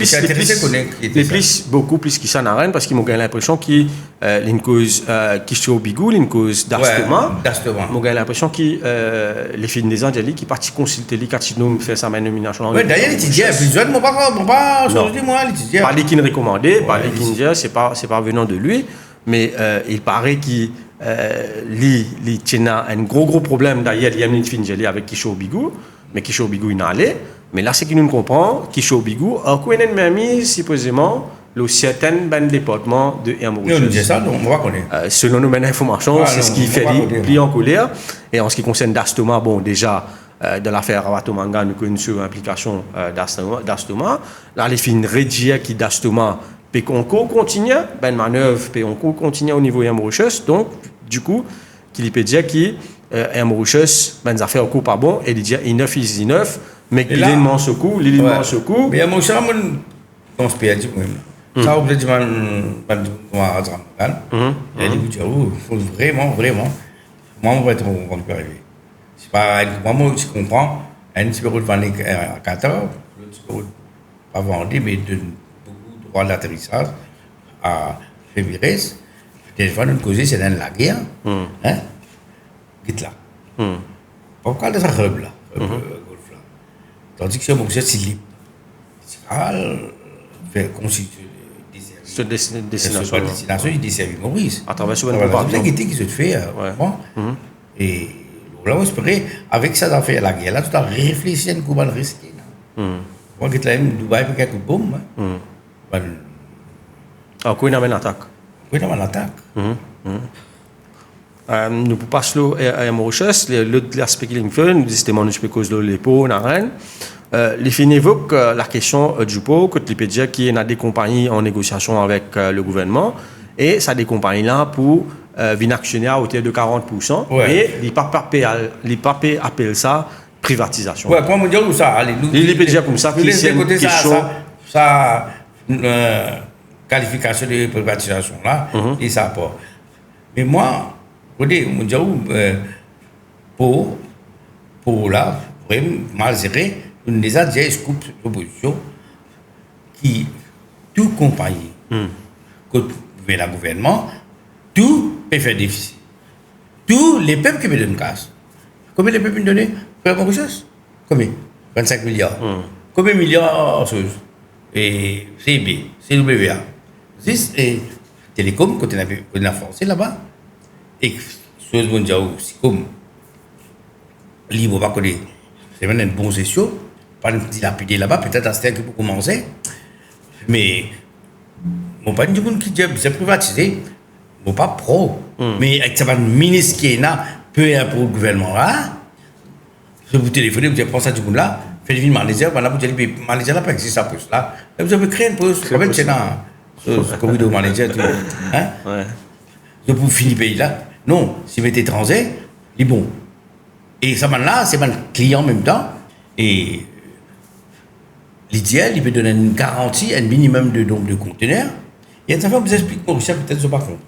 plus, beaucoup plus qui s'en arrêtent parce qu'ils m'ont gagné l'impression qu'il y a une cause qui est au bigou, une cause d'astoma. M'ont gagné l'impression que les filles des Angelis qui partent consulter les casinos faire sa nomination. Oui, d'ailleurs, les tidiers, visuellement, pas changer moi, les tidiers. Pas les qui ne recommandaient, pas les qui ne disaient, c'est pas venant de lui, mais il paraît qu'il y a un gros problème. D'ailleurs, il y a une fille avec Kisho Bigou, mais Kisho Bigou il n'a allé. Mais là, c'est qu'il nous comprend, Kisho Bigou a mis supposément le certain département de Air Mauritius. Nous disons ça, donc on va connaître. Selon nos informations, c'est ce qui fait plier en colère. Et en ce qui concerne Dastoma, bon, déjà, dans l'affaire Rawatomanga, nous connaissons l'implication d'Astoma. Là, les filles rédigées qui Dastoma, Péconco continue, ben manœuvre Péconco continue au niveau Air Mauritius. Donc, du coup, qu'il peut dire que Air Mauritius, ben affaires au coup pas bon, et il dit il is enough. Mais il est immense ce coup, il est immense ce coup. Mais mon cher, on se perd du même. Ça, on peut dire, il a dit, il faut vraiment, moi, on va arriver. C'est pas, moi, je comprends, un petit peu de vendre à 14, l'autre peu pas vendre, mais de beaucoup de droits d'atterrissage à Février. Des fois, notre cause, c'est dans la guerre. Quitte là. Pourquoi de ça, là? Tandis que c'est mon c'est libre. C'est fait constituer des services. Cette destination. Sur la destination, il desservit Maurice. À travers ce Voilà, c'est qui se fait. Et là, on espérait, avec ça, d'affaire la guerre, là, tu as réfléchi à une coupe de risque. Moi, qui est Dubaï, puis quelques bombes. Ah, quoi, il y a une attaque. Oui, dans l'attaque. Nous passons à Mauritius, l'autre aspect qui est fait, nous disons que c'était cause de l'épaule, les filles évoquent la question du pot, que les dire qu'il y a des compagnies en négociation avec le gouvernement, et ça des compagnies là pour venir actionner à hauteur de 40%, et les papiers appellent ça privatisation. Ouais, pour me dire où ça, allez, nous. Les dire comme ça, qui c'est une question. Ça, qualification de privatisation là, et ça pas. Mais moi, on dit pour là, vraiment mal géré, on les a déjà scoop l'opposition qui, toute compagnie, que le gouvernement, tout peut faire déficit. Tous les peuples qui me donnent casse. Combien les peuples me donnent pour la Mauritius? Combien? 25 milliards. Combien de milliards et CIB, CWA. Et Télécom, côté de la France, c'est là-bas. Et chose mondiale aussi, comme libre, pas connaître, c'est vraiment une bonne session, pas une dilapidée là-bas, peut-être à ce temps que pour commencer. Mais, mon pas du monde qui dit, c'est privatisé, mon pas pro. Mais avec un ministre qui est là, peu importe le gouvernement là, je vous téléphoner, vous avez pensé à du monde là, faites une manager, voilà, vous allez manager là, pas exister sa poste là. Et vous avez créé une poste, quand même, c'est là, comme vous manager, hein? De pour finir le pays là. Non, si vous êtes étranger, il est bon. Et ça là, c'est un client en même temps. Et l'idéal, il peut donner une garantie, un minimum de nombre de conteneurs. Et ça fait, on vous explique, Maurice, peut-être ne pas comprendre.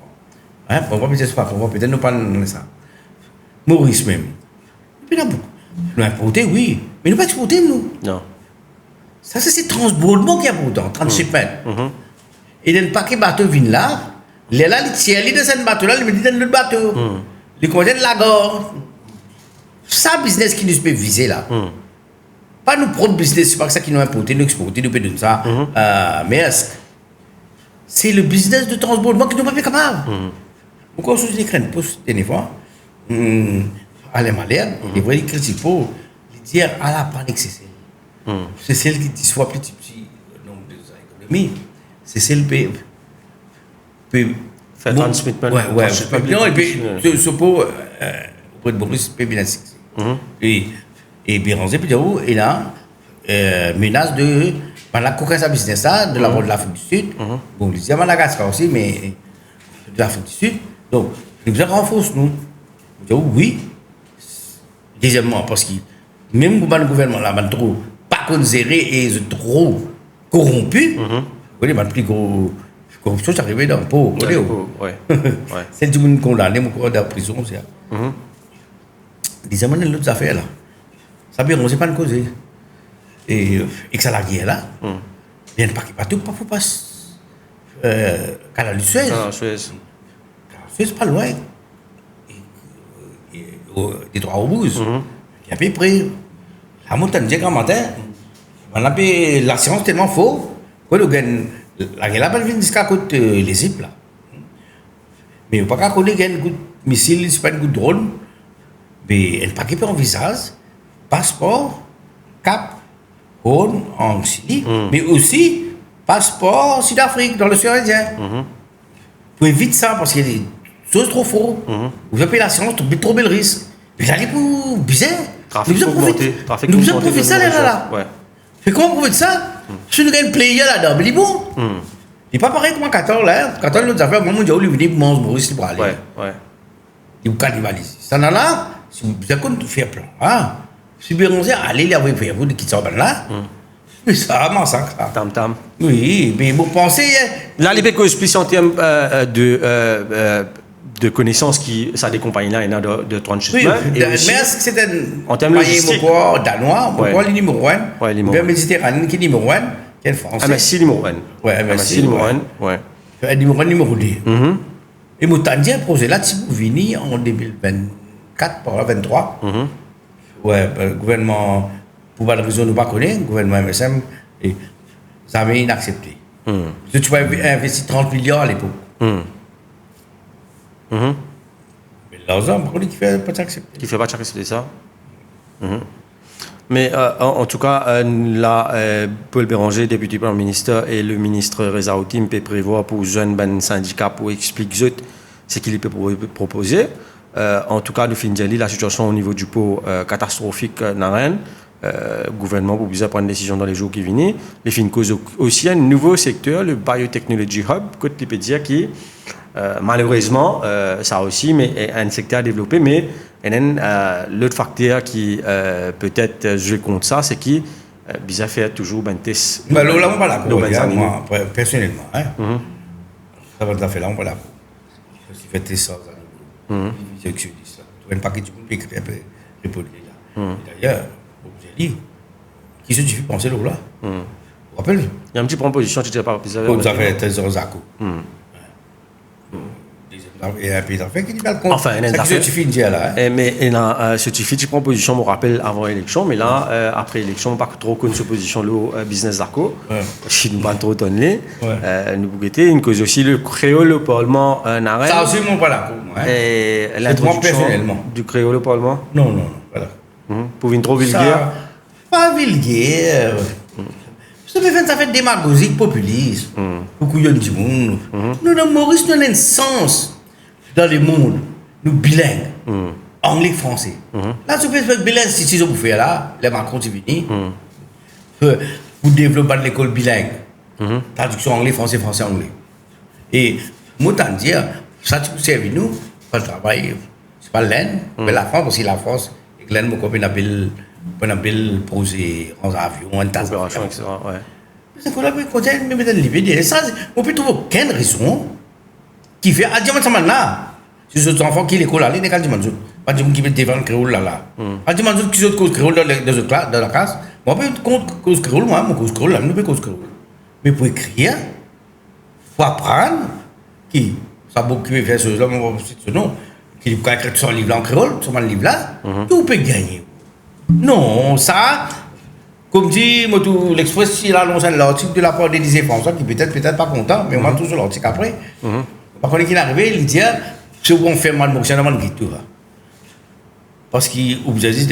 Hein? On va peut-être pas comprendre, peut-être ne pas dans ça. Maurice même. Il y a beaucoup. Nous importer, oui. Mais nous pas exporter, nous. Non. Ça, c'est transbordement qui est important, transshipment. Et dans le paquet bateau vient là, les là, les tiers, les dans ce bateau-là, ils me disent dans l'autre bateau. Les commandants de la gare. Ça, business qui nous peut viser là. Pas nos propres business, c'est pas ça qui nous importe, nous exporter, nous peut donner ça. Mais c'est le business de transbordement qui nous pas capable. Pourquoi on se dit qu'ils posent des fois, à la malade, les vrais critiques pour dire à la panique, c'est celle qui dit soit petit nombre d'économies. C'est celle qui peut faire transmettre. Non, et puis, ce pot, auprès de Maurice, peut bien succès. Et Béranger, puis il y a menace de la coquette à business de la bord de l'Afrique du Sud. Bon, il y a Madagascar aussi, mais de l'Afrique du Sud. Donc, nous avons renforcé, nous. Oui. Deuxièmement, parce que même le gouvernement là, trop pas considéré et trop corrompu, vous voyez, ma plus gros corruption, c'est arrivé dans le pot. C'est du monde condamné, mon corps de prison, c'est. Deuxièmement, l'autre affaire là, ça bien, on ne sait pas de causer. Et que ça la guerre là, il y a un paquet partout, pas pour passer. Canal du Suez. Canal du Suez, pas loin. Des trois Obouses. Il y a peu près. La montagne de grand matin, on a la science tellement faux que la guerre là, elle vient jusqu'à côté les zips là. Mais on ne peut pas connaître un coup de missile, c'est pas un coup de drone. Mais un paquet en visage, passeport, Cap, Horn en Chili, mais aussi passeport Sud-Afrique dans l'océan Indien. Pour éviter ça, parce qu'il y a des choses trop fausses. Vous avez la science, vous trop bel risque. Mais là, pour bizarre. Trafic augmenté. Nous avons profité ça là. Mais comment vous faites ça? Si nous avons un player là-dedans, mais il est bon. Il n'est pas pareil comme en 14 là. 14, nous avons un moment où il venait pour manger Maurice pour aller. Il vous cannibalise. Ça là, si vous avez tout fait plan. Si vous avez allez là, vous pouvez vous quitter ça là. Mais ça a massacre. Tam. Oui, mais vous pensez. Là, les bécos expliquent en termes de connaissances qui ça des compagnies là, il y en a de transshipment. Oui, mais est-ce que c'est en termes logistiques, danois, pourquoi le numéro 1, le Méditerranée qui est numéro 1, quel français. MSC numéro 1. MSC numéro 1. Numéro 1, numéro 2. Et vous avez un projet là, si vous venez en 2024, par là, 23. Le gouvernement, pour pas de raison, nous ne pas connaître, le gouvernement MSM, ça avait inaccepté. Tu vas investir 30 milliards à l'époque. Mais l'argent, par contre, qui fait pas accepter. Qui fait pas accepter ça. Mais en tout cas, là, Paul Béranger, député Premier ministre, et le ministre Reza Outim peut prévoir pour jeunes ben syndicats pour expliquer ce qu'il peut proposer. En tout cas, le Finjali, la situation au niveau du pot catastrophique n'a rien. Le gouvernement pour bien prendre une décision dans les jours qui viennent. Les fins cause aussi un nouveau secteur, le Biotechnology Hub, côté dire qui malheureusement ça aussi, mais un secteur à développer, mais l'autre facteur qui peut-être joue contre ça, c'est qui bizarre faire toujours ben test. Bah là on va là, moi personnellement, hein. Ça va fait là on va là. Si fait test ça, c'est que je dis ça. Tu vois un paquet de monde qui écrit répondre là. D'ailleurs qui se suffit penser là. Vous rappelez? Il y a une petite proposition qui n'était pas bizarre. Vous avez Trésor Zako. Et un pays d'affaires qui dit pas le compte. Enfin, ça qui se suffit de dire là. Mais il a ce suffit de proposition, je me rappelle, avant l'élection, mais là, après l'élection, on n'a pas trop connu cette position au business Zako. Je ne pas trop donné. Nous bougeons une cause aussi le créole au Parlement n'arrête. Ça aussi, moi, voilà. Et l'introduction du créole au Parlement. Non, voilà. Pour une trop vulgaire. Pas vulgaire. Ça fait démagogique, populiste. Beaucoup de monde. Nous, dans Maurice, nous avons un sens dans le monde. Nous bilingues. Anglais, français. Là, tu peux bilingue, si vous faire là, les Macron, c'est fini. Pour développer l'école bilingue. Traduction anglais, français, français, anglais. Et, moi, t'en dire, ça, tu peux servir nous, pas le travail. C'est pas l'Inde, mais la France aussi, la France. L'Inde, mon copain, on appelle poser en avion, en tas d'opérations, etc. C'est qu'on a pu continuer, mais dans l'idée, ça, on peut trouver aucune raison qui fait, ah, dis-moi ça maintenant. Si ce enfant qui est l'école là, il n'est pas dis-moi ça. Pas dis-moi qui veut défendre le créole là. Ah, dis-moi ça qui sont cause créole dans la classe. Moi, je peux cause créole, moi, mon cause créole là, je peux cause créole. Mais pour écrire, pour apprendre, qui, ça beaucoup qui veut faire ce nom, qui peut écrire son livre en créole, son livre là, tout peut gagner. Non, ça, comme dit l'Express, il a lancé l'article de la part d'Élysée François, qui peut-être pas content, mais on va toujours l'article après. Par contre, il est arrivé, il dit, c'est où on fait mal, c'est un mal tout. Parce qu'il vous a dit,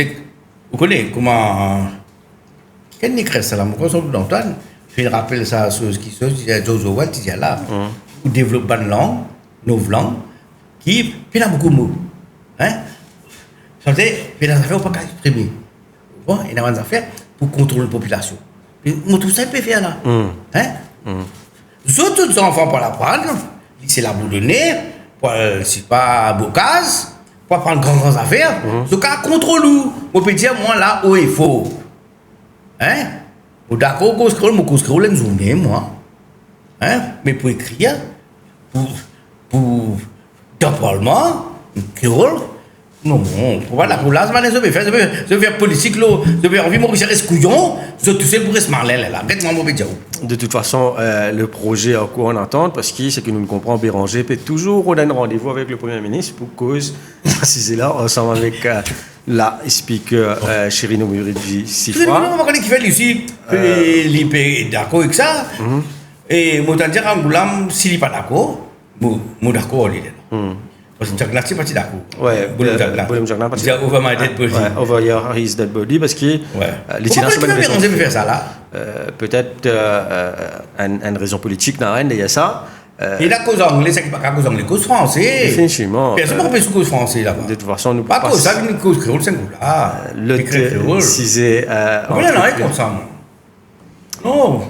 vous connaissez comment. Quel écrit ça là, moi, son d'Antoine, je rappelle ça à ceux qui sont, George Orwell, il dit là, vous développez une langue, nos langues, qui, il y a beaucoup de mots. Hein? Ça veut dire, il y a des affaires, on ne peut pas exprimer. Bon, il y a des affaires pour contrôler la population. Mais tout ça, il peut faire là. Hein? Les autres enfants, pour l'apprendre, c'est la boule de nez, c'est pas Bocase, pour apprendre grandes affaires. Donc, à contrôler, on peut dire, moi, là, où il faut. Hein? D'accord, cause créole, une journée, moi. Hein? Mais pour écrire, pour dans le Parlement, créole, non, pour la coulage, je vais faire politique, je vais envie de me faire couillon, je tout seul pour se marler là. De toute façon, le projet en cours en attente, parce que c'est que nous ne comprenons, Béranger peut toujours donner rendez-vous avec le Premier ministre pour cause, c'est là, ensemble avec la speaker Chirino Muridi Sifra. Je ne sais pas qui fait ici, il est d'accord avec ça, et moi, je vais dire à Angoulam, s'il n'est pas d'accord, moi, d'accord, il est là. Parce que Jagna, c'est pas d'accord. Ouais, Boulem Jagna, parce que. Over my dead body. Ouais, over his dead body, parce que. Pourquoi tu veux faire ça là? Peut-être une raison politique, n'a rien, il y a ça. Et la cause anglaise, c'est pas la cause anglaise, cause française. Définitivement. Personne ne peut pas cause française là-bas. De toute façon, nous pas cause ça, une cause créole, c'est un coup là. Le créole. Si c'est. On n'a rien comme ça, non.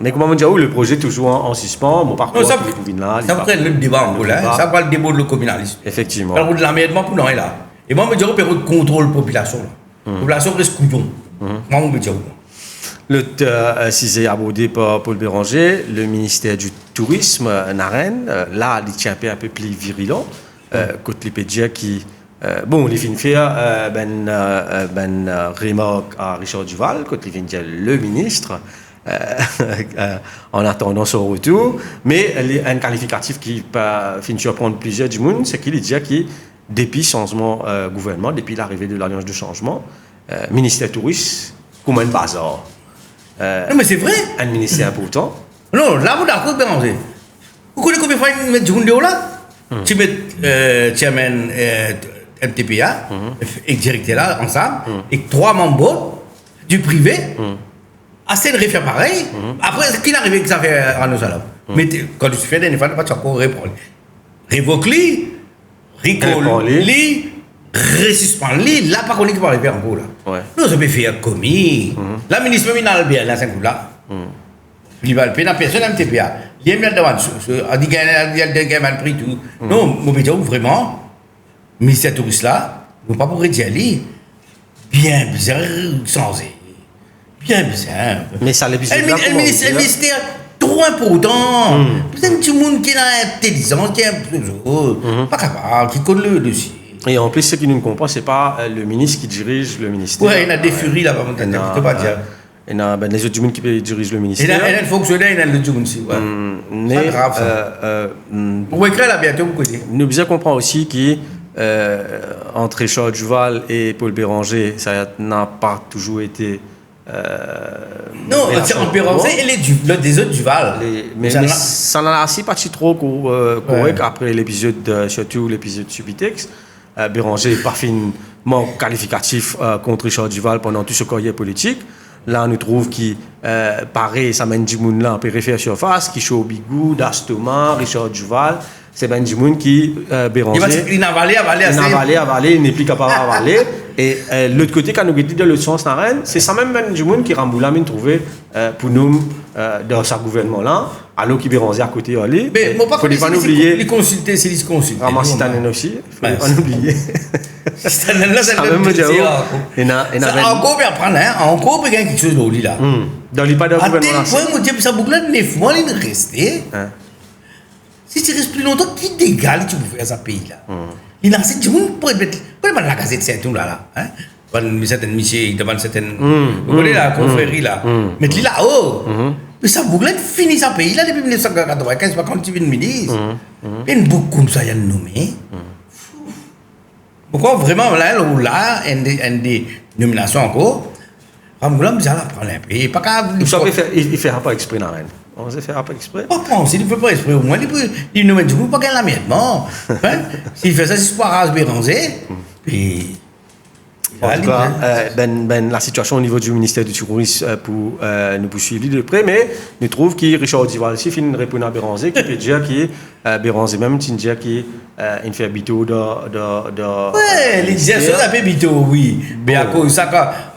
Mais comment on dit, le projet est toujours en suspens, mon parcours, ça après le débat en Angola, ça va le débat de le communalisme. Effectivement. Alors, de l'aménagement pour nous est là. Et moi, je me dis, on peut contrôler la population. La population reste couillon. Moi, je me dis, si c'est abordé par Paul Béranger, le ministère du Tourisme, Naren, là, il tient un peu plus virulent, côté les qui. Bon, les fins faire, remarque à Richard Duval, côté les fins le ministre. En attendant son retour, mais un qualificatif qui finit de prendre plusieurs du monde, c'est qu'il dit que depuis le changement gouvernement, depuis l'arrivée de l'Alliance de changement, ministère touriste, comme un bazar. Non, mais c'est vrai. un ministère important. Non, là, vous d'accord, Béranger. Vous connaissez combien de fois ils mettent du monde là? Tu mets chairman MTPA et directeur là, ensemble, et 3 membres du privé. Assez de refaire pareil. Après, ce qu'il arrive que ça fait à nos salons. Mais quand tu fais des fois, tu as encore répondre. Révoque-li, recall-li, resuspend-li. Là, par contre, il va arriver en gros là. Ouais. Nous, ça peut faire commis. La ministre Minal bien, là, c'est un coup là. Il va le payer dans personne MTPA. Il aime bien devant. On dit qu'il y a un prix tout. Non, mon béton, vraiment, le ministère touriste là, nous pas pour dire lui. Bien bizarre, sans bien bizarre. Mais ça, les bizarres. Le ministère trop important. Peut-être tout le monde qui est intelligent, qui est pas capable, qui connaît le dossier. Et en plus, ce qui nous comprend, c'est pas le ministre qui dirige le ministère. Ouais, il y a des furies là-bas, je ne peux pas dire. Il y a les autres gens qui dirigent le ministère. Il y a un fonctionnaire, il y a le gens aussi. Mais, c'est grave ça. Vous écrire là bientôt, vous connaissez. Nous bien comprendre aussi qu'entre Richard Duval et Paul Béranger, ça n'a pas toujours été. Non, c'est entre Béranger et des autres Duval. Mais ça n'a assez pas trop correct après l'épisode, surtout l'épisode Subitex. Béranger n'est pas finement qualificatif contre Richard Duval pendant tout ce carrière politique. Là, on nous trouve qui, pareil, ça mène du monde là en périphérie surface, qui chaud Bigou, Dastoma, Richard Duval. C'est ben du monde qui, Béranger. Il a avalé, il n'est plus capable d'avaler. Et l'autre côté, quand nous dit de l'autre sens, c'est ça même ben du monde qui Ramboula m'a trouvé pour nous dans sa gouvernement là, alors qu'il Béranger à côté aller. Mais moi, pas oublier. Les consulter, c'est les consulter. Ramasser Tanen aussi, il ne faut pas oublier. Là, c'est le même dire. Encore bien prendre, encore bien quelque chose de là. Dans les pas de gouvernement. À tel point, moi, je ça boucle là, 9 mois, il reste. Si tu restes plus longtemps, qui dégale tu peux faire ça pays là? Il a assez de monde pour mettre la gazette c'est tout là. Devant certaines missions, devant certaines. Vous voyez la confrérie là. Mettre là haut. Mais ça boucle là, finit ça pays là depuis 1995, quand tu viens de ministre. Il y a une boucle comme ça, il y a une nommée. Pourquoi vraiment là, une des nominations encore, Ramboula, vous allez prendre un pays. Pas grave. Il ne fera pas exprès, non, on ne fera pas exprès. Pas penser, il ne fait pas exprès. Au moins, il nous met du coup, pas gagner la miette. Bon. S'il fait ça, c'est pour raser Béranger. Puis. En tout cas, la situation au niveau du ministère du Tourisme pour nous poursuivre de près, mais nous trouvons que Richard Duval aussi finit de répondre à Béranger, qui peut dire que Béranger même, qui dit qu'il fait bito de. Ouais, les choses à fait bito, oui. Mais à cause de ça,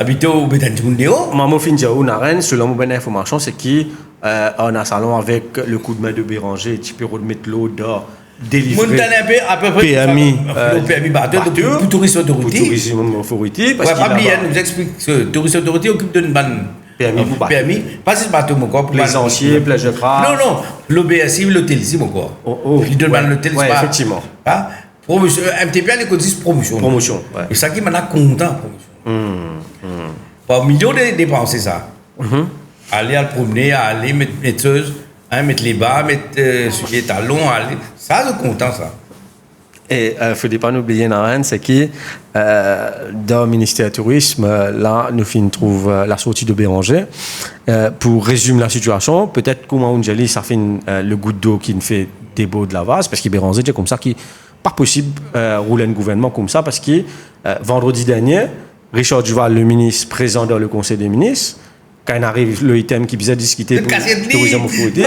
bito, bétan du monde. Maman fin dire au Naren, selon mon information, c'est qu'on a un salon avec le coup de main de Béranger, tu peux remettre l'eau d'or. Délivrer à peu près PMI pour Tourisme Authority. Pour Tourisme Authority. Parce que nous explique que Tourisme Authority occupe d'une bonne PMI. Pas si bateau, mon corps. Plaisanciers, plage de crabe. Non, l'OBSI, l'hôtel ici, mon corps. Il donne l'hôtel, c'est pas. Effectivement. Promotion. MTPA, les cotisent promotion. Promotion. Et ça qui m'a content, promotion. Pas millions de dépenses, ça. Aller à le promener, aller mettre mettre les bas, mettre sur les talons, aller. Ça, je suis content, ça. Et il ne faut pas oublier, c'est que dans le ministère du Tourisme, là, nous trouvons la sortie de Béranger. Pour résumer la situation, peut-être comment on dit, ça fait le goutte d'eau qui nous fait des beaux de la vase, parce que Béranger, c'est comme ça qu'il n'est pas possible rouler un gouvernement comme ça, parce que vendredi dernier, Richard Duval, le ministre présent dans le Conseil des ministres, quand il arrive le item qui vient discuter pour tourisme autorité,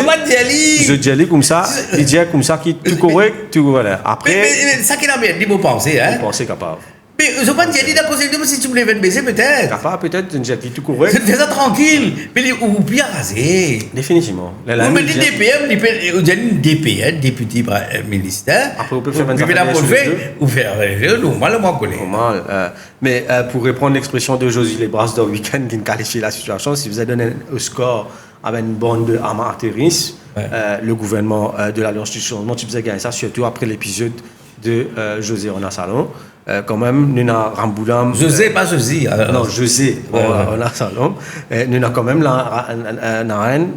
je dis comme ça, il dit comme ça qui tout correct, tout voilà. Après, mais ça qui a bien dit vous pensez, hein? Vous pensez capable. Mais je pas dire la possibilité si tu voulais baisser peut-être. Capable peut-être, je dis tout correct. Fais ça tranquille, mais ou bien raser. Définitivement. Vous mettez des DPM, vous avez une DPM, député ministère. Après on peut faire ou faire normalement collé. Normal. Mais pour reprendre l'expression de Josie Les Brasses dans le week-end qui qualifie la situation, si vous avez donné au score avec une bande de amateurisme, le gouvernement de l'Alliance du Changement, tu faisais gagner ça, surtout après l'épisode de José Rona Salon. Quand même, nous avons Ramboulam. José, pas José. Non, José Rona Salon. Nous avons quand même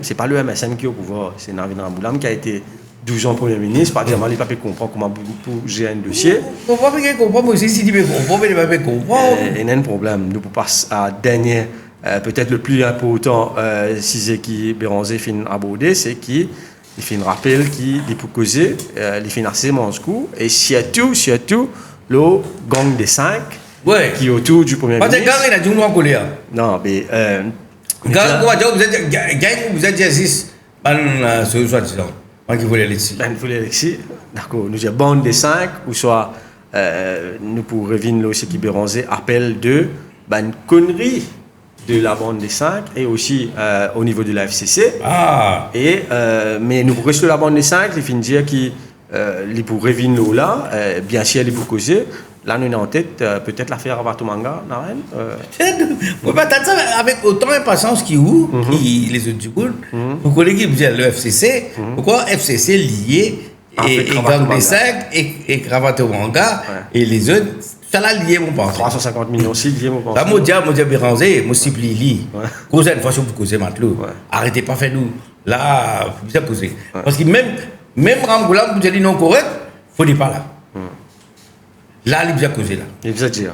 c'est pas le MSN qui est au pouvoir, c'est Navin Ramboulam qui a été 12 ans Premier ministre, par exemple, il ne peut pas comprendre comment pour gérer un dossier. On ne peut pas comprendre, mais aussi si tu peux comprendre, il ne peut pas comprendre. Il y a un problème. Nous pouvons passer à la dernière peut-être le plus important, si c'est qui Béranger fin abordé, c'est qu'il fait un rappel qui dit pour causer, il fait assez Moscou, et surtout, le gang des 5, Ouais. qui est autour du Premier Parce que ministre. gang, il a dit on colère. Non, mais. Gang, vous êtes 6, ce soi-disant. Moi qui voulais laisser. Ben, vous Alexis, d'accord, nous avons bande des 5, ou soit nous pour revenir aussi qui Béranger appel de une connerie de la bande des 5 et aussi au niveau de la FCC. Ah. Et, mais nous pour rester la bande des 5, il finit dire qu'il pour revenir là, bien sûr, il pour causer. Là, nous avons en tête peut-être l'affaire Avatomanga, Naren. Vous pouvez attendre ça avec autant d'impatience qui les autres du coup. Vous connaissez qui le FCC. Pourquoi FCC lié et gang des 5 et Cravatomanga et les autres, ça l'a lié, mon pense. 350 millions aussi liés, mon pense. Là, moi, je Béranger, moi, si plie. Causez une façon pour causer matelot. Arrêtez pas faire nous. Là, vous avez causé. Parce que même Ramgoula, vous avez dit non correct, il faut dire pas là. Là, il vous a causé là. Il vous a dit.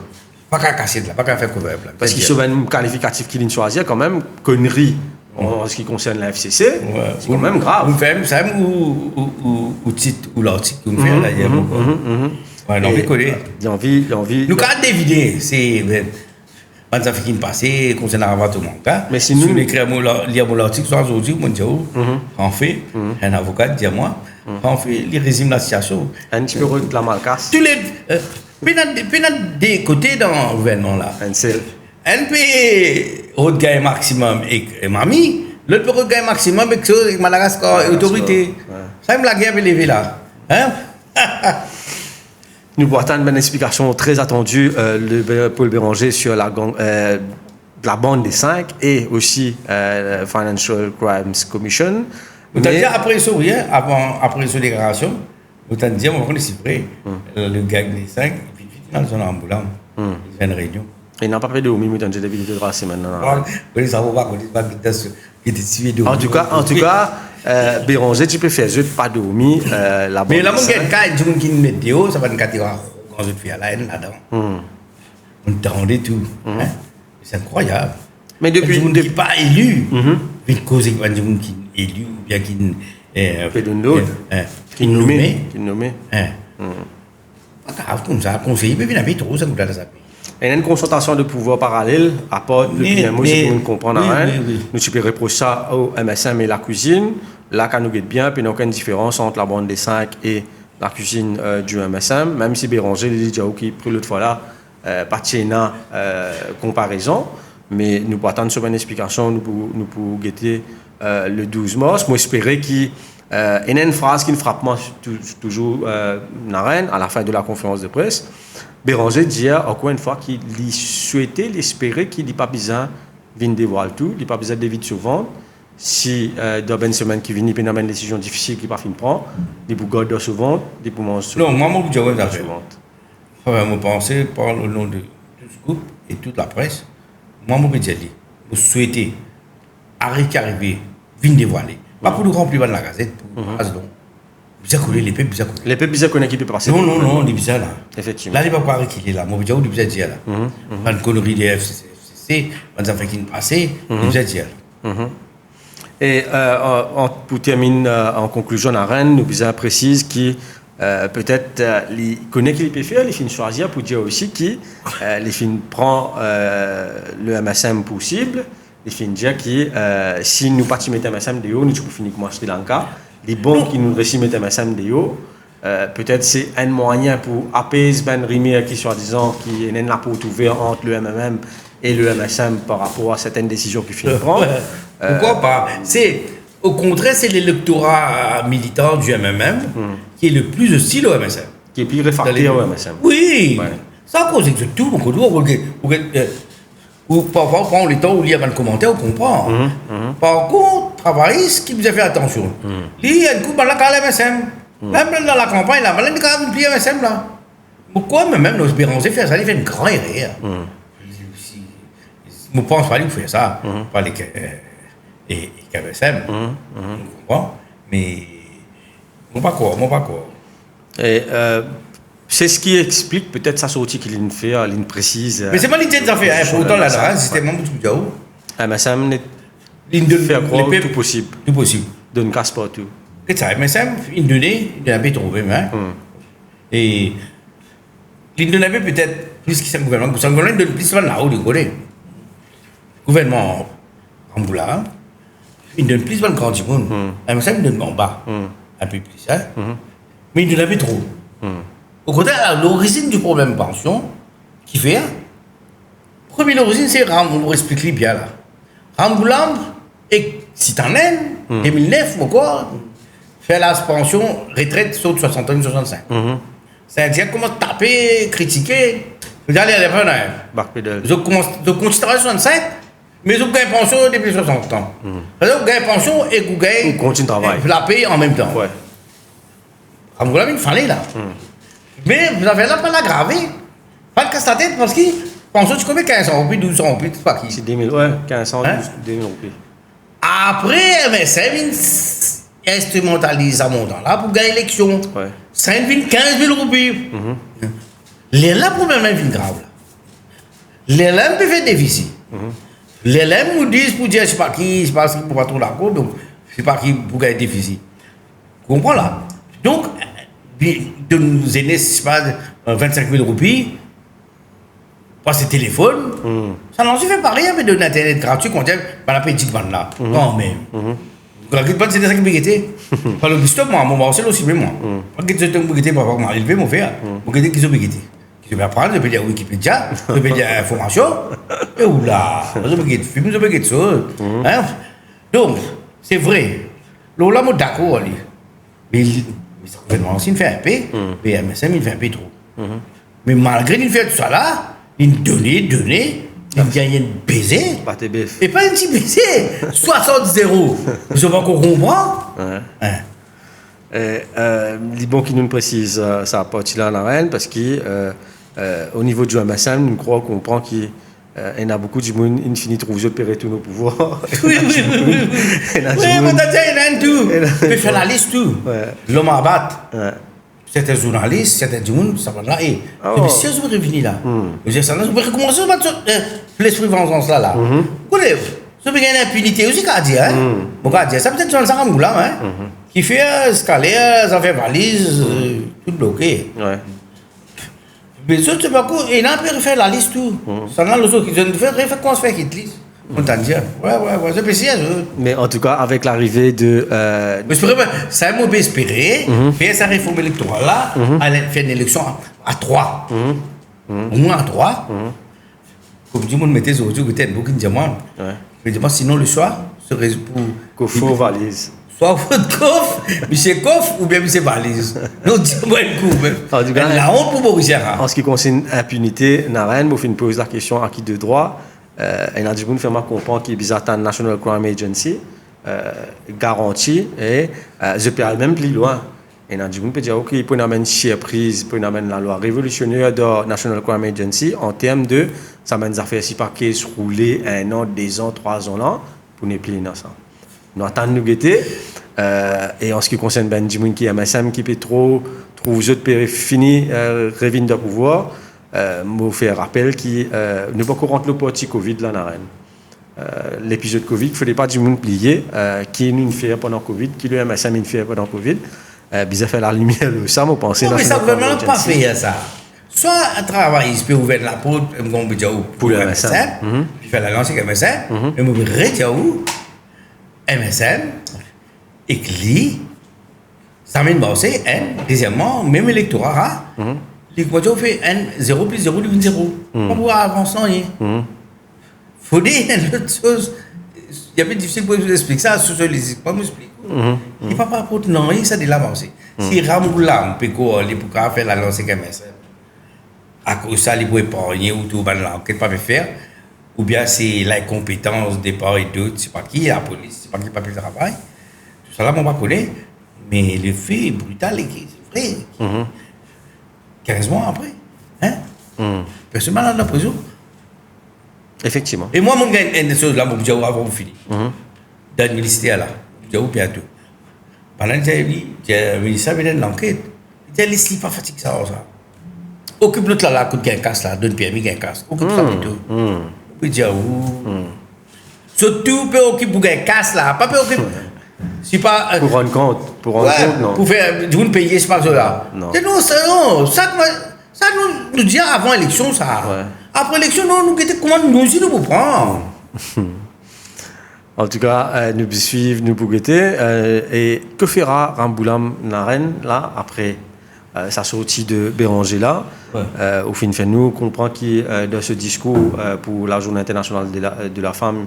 Pas qu'à casser là, pas qu'à faire couvert là. Parce qu'il se un qualificatif qu'il choisit quand même, connerie en ce qui concerne la FCC, c'est quand même grave. Vous faites ça ou titre ou l'article que vous faites là, il y a beaucoup. Ouais, non, décoller. Il a envie. Nous, quand d'éviter, c'est. Quand ça fait qu'il passé, concernant Avatomanga. Mais si nous. Si nous écrivons l'article, soit aujourd'hui, on dit, on fait, un avocat dit à moi, on fait, il résume la situation. Un petit peu de la malcasse. Tous les. Puis des côtés dans le gouvernement là. Un seul. Un peut regagner maximum et mamie, l'autre peut regagner maximum avec Madagascar et autorité. Ça me la guerre lever là. Hein? Nous pourrons attendre une explication très attendue de Paul Béranger sur la bande des 5 et aussi Financial Crimes Commission. Vous avez dit après ça, oui, après sa déclaration, vous avez dit, on va connaître vrai, le gang des 5, puis dans son ambulance, il fait une réunion. Il n'a pas fait de omis, mais il a déjà débilité de race maintenant. Vous savez pas qui était suivi de En tout cas, Béranger, tu peux faire jeu pas de omis, la bande mais là, des 5. il y a des gens qui météo, ça va une catégorie quand je fais là-dedans. On te rendait tout. C'est incroyable. Mais depuis. Des gens qui pas élus, une cause qui pas des gens qui élus ou bien qui qui nommé. Pas grave comme ça, conseiller, mais bien trop, ça coûte à ça. Il y a une concentration de pouvoir parallèle, à part le PMO, si vous comprenez rien. Nous, tu peux reprocher ça au MSM et la cuisine. Là, quand nous guette bien, puis il n'y a aucune différence entre la bande des 5 et la cuisine du MSM, même si Béranger, il dit qui pris l'autre fois là, pas de comparaison. Mais nous pouvons attendre sur une explication, nous pouvons guetter le 12 mars. Moi, j'espérais qu'il y a une phrase qui me frappe moi, toujours à la fin de la conférence de presse. Béranger dit encore une fois qu'il souhaitait, il espérait qu'il n'ait pas besoin de dévoiler tout, il n'a pas besoin de vite souvent. Si dans une semaine qui vient, il peut avoir une décision difficile qu'il n'a pas fin de prendre, il peut garder souvent, il peut manger souvent. Non, moi, je vais souvent. Je pense par le nom de tout ce groupe et toute la presse, moi, je vais dire, je souhaite arriver, venir dévoiler. Pas pour nous remplir la gazette, pour bizarre coller les peuples bizarre coller. Les peuples bizarres connaissent qui peut passer. Non, les bizarres là. Effectivement. Là, il ne va pas croire qu'il est là. Moi, je vais dire dire là. Pas une connerie des FCC, pas des affaires qui ne passaient, il va dire. Et pour terminer en conclusion, à Rennes, nous besoin précise qui peut-être il connaît qu'il peut faire, les films choisir pour dire aussi qui les films prend le MSM possible, les films dire qui si nous pas mettre MSM de haut, nous pouvons finir comme Sri Lanka. Les bons qui nous réciment mettre MSM de haut, peut-être c'est un moyen pour apaiser ben rimer qui soi-disant qui est la porte ouverte entre le MMM et le MSM par rapport à certaines décisions qu'il finit prendre. Pourquoi pas? Au contraire, c'est l'électorat militant du MMM qui est le plus hostile au MSM. Qui est plus réfractaire au MSM. Oui, ça cause de tout. Ou parfois, on prend le temps où il y a un commentaire, on comprend. Par contre, travailliste qui vous a fait attention. Il y a un coup, là, quand MSM. Même dans la campagne, là, il y a un petit MSM là. Pourquoi même nos Béranger fait ça? Il fait une grande erreur. Je pense pas qu'il faut faire ça. Pas les et KMSM. On comprend. Mais on pas quoi. Et c'est ce qui explique peut-être sa sortie qu'il fait, il précise. Mais c'est pas l'idée de faire. Pourtant là, c'était même tout MSM n'est Il donne faire croire les tout possible. Tout possible. De ne casse pas tout. Que ça, MSM, il donnait, il avait trouvé, hein. Et il donnait peut-être plus qu'il s'est gouvernement. Le gouvernement donne plus là-haut, du côté. Gouvernement Angoula, il donne plus de grand du monde. MSM donne en bas. Un peu plus, hein. Mais il donnait trop. Au contraire, l'origine du problème pension, qui fait, première origine, c'est on vous explique bien là. Ramboulam, et si t'en es, 2009 ou quoi, fait la pension retraite saute 60 ans, 65. C'est-à-dire commence à taper, critiquer, vous allez à la fin, vous continuez à travailler 65, mais vous gagnez pension depuis 60 ans. Vous gagnez pension et vous gagnez la paye en même temps. Ouais. Ramboulam, il fallait là. Mais vous avez là pas l'aggraver, pas le casse la tête parce que pension, tu connais 1500 roupies, 1200 roupies, c'est pas qui. C'est 2000, ouais, 1500, 2000 roupies. Après, MSM, il instrumentalise à montant là pour gagner l'élection. Ouais. 5 000, 15 000 roupies. Les là, problème est grave. Les là, peut faire déficit. Les là, nous disent pour dire, je sais pas qui, je sais pas qui pour pas trop la cour, donc je sais pas qui pour gagner déficit. Vous comprenez là? Donc, de nous aider, je sais pas, 25 000 roupies, passer téléphone, ça n'en se fait pas rien, mais de l'internet gratuit qu'on dit, par la petite bande là. Quand même. La petite bande, c'est des sacs de guetté. Par le stop, moi, mon c'est aussi, mais moi. Quand je suis un guetté, papa m'a élevé, mon frère, mon guetté qui sont guetté. Je vais apprendre, je peux dire Wikipédia, je peux dire information, et oula, je peux dire film, je peux dire choses. Donc, c'est vrai. Là, je suis d'accord, mais ça gouvernement aussi, il fait un peu, mais MSM, il fait un peu trop. Mais malgré qu'il fait tout ça là, il donnait, il gagne une baiser. Pas tes bif. Et pas un petit baiser. 60-0. Vous savez pas qu'on comprend? Les bons qui nous précisent ça partie là en arène parce qu'au niveau du MSM, nous croyons qu'on comprend qu'il y en a beaucoup de monde qui finit de trouver pérer tous nos pouvoirs. Oui, oui, mais t'as dit, il y en a un tout. Tu peux faire la liste tout. L'homme à battre. Certains journalistes, certains du monde, ça va là. Et puis, si vous revenez là, vous pouvez recommencer à battre l'esprit vengeance là. Écoutez, ça peut gagner une impunité aussi, qu'à dire. Bon, qu'à dire, ça peut être sur le Saramboula, qui fait escalier, ça fait valise, tout bloqué. Mais ça, tu vas et là, on peut refaire la liste tout. Ça, là, les autres qui ont fait comment se fait qu'ils lisent. On t'a dit, ouais, c'est précis. Mais en tout cas, avec l'arrivée de. Ça m'a espéré, faire sa réforme électorale là, aller faire une élection à 3. Au moins à 3. Comme tout le monde mettait aux yeux, peut-être beaucoup de diamants. Je dis, sinon le choix serait pour. Coffre valise. Soit votre coffre, monsieur coffre ou bien monsieur valise. Non, dis-moi une coupe. En tout cas, la honte pour Boris Gérard. En ce qui concerne l'impunité, Naren, vous pose la question à qui de droit. Et on a dit, vous nous comprendre qu'il y a un National Crime Agency garanti et je peux aller même plus loin. Et on a dit, vous peut dire, OK, il peut amener une surprise, il peut amener la loi révolutionnaire de National Crime Agency en termes de, ça mène des affaires si par qui se rouler 1 an, 2 ans, 3 ans là, pour ne plus innocent. Nous attendons nous guetter. Et en ce qui concerne Benjamin qui est MSM qui peut trop trouve autres fini revient de pouvoir me faire rappel qui ne pas courir le parti Covid là dans l'épisode Covid il fallait pas du monde plier qui nous fait pendant Covid qui le MSM fait pendant Covid bizarre faire la lumière de ça moi penser mais ça gouvernement pas fait ça soit un travail il peut ouvrir la porte comme pour le MSM puis faire la lancer avec MSM et me retirer MSM et qui ça mène bosser deuxièmement même électorat l'équation fait 0 plus 0 devient 0 pas pouvoir avancer rien faut dire une autre chose il y a peu difficile pour vous expliquer ça sociologique pas m'expliquer il ne va pas apporter non rien ça de l'avancée si Ramoulam peut aller pour faire la lance avec MSM à cause ça il peut épargner ou tout l'enquête pas faire ou bien c'est l'incompétence des parts et d'autres, c'est pas qui la police, c'est pas qui pas fait le travail. Tout ça là, on va connaître, mais le fait est brutal et c'est vrai. 15 mois après, personne malade dans la prison. Effectivement. Et moi, mon gars, une chose là, mon diable avant de finir. Dans le ministère là, diable bientôt. Pendant que le ministère vient de l'enquête, il dit, laisse-lui pas fatiguer ça. Occupe l'autre là, coup de gain casse là, donne permis gain casse. Occupe ça plutôt. Puis dire Surtout pour qui pour gagner casse là, pas pour qui. Si pas. Pour rendre compte, non. Pour faire du payer ce pas là. Non. C'est non, ça nous dit avant l'élection ça. Ouais. Après l'élection, nous comment nous aussi nous prendre. En tout cas, nous suivons, nous pour guetter. Et que fera Ramboulam Naren là après sa sortie de Béranger là? Au fin de nous comprend qu'il dans ce discours pour la Journée internationale de la femme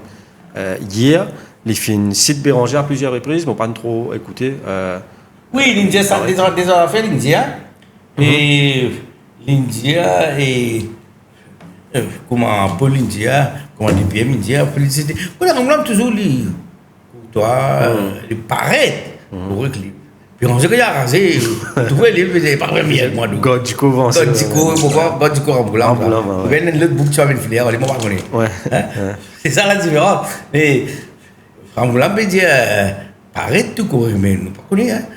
hier, les films citent Béranger à plusieurs reprises, mais pas trop écouté. Oui, l'India, ça des affaires l'India. Et l'India et comment Paul India, comment les PM India, félicité. Voilà, on l'a toujours dit. Toi, les paraître. Pour eux, puis on s'est rasé. Tu vois, il faisait pas vraiment moi. Godiko Vance. Godiko Ramboulam. Il y a une autre boucle sur la filière, on ne pas connaître. C'est ça la différence. Mais Ramboulam peut dire, paraître tout court, mais nous ne pas connaître.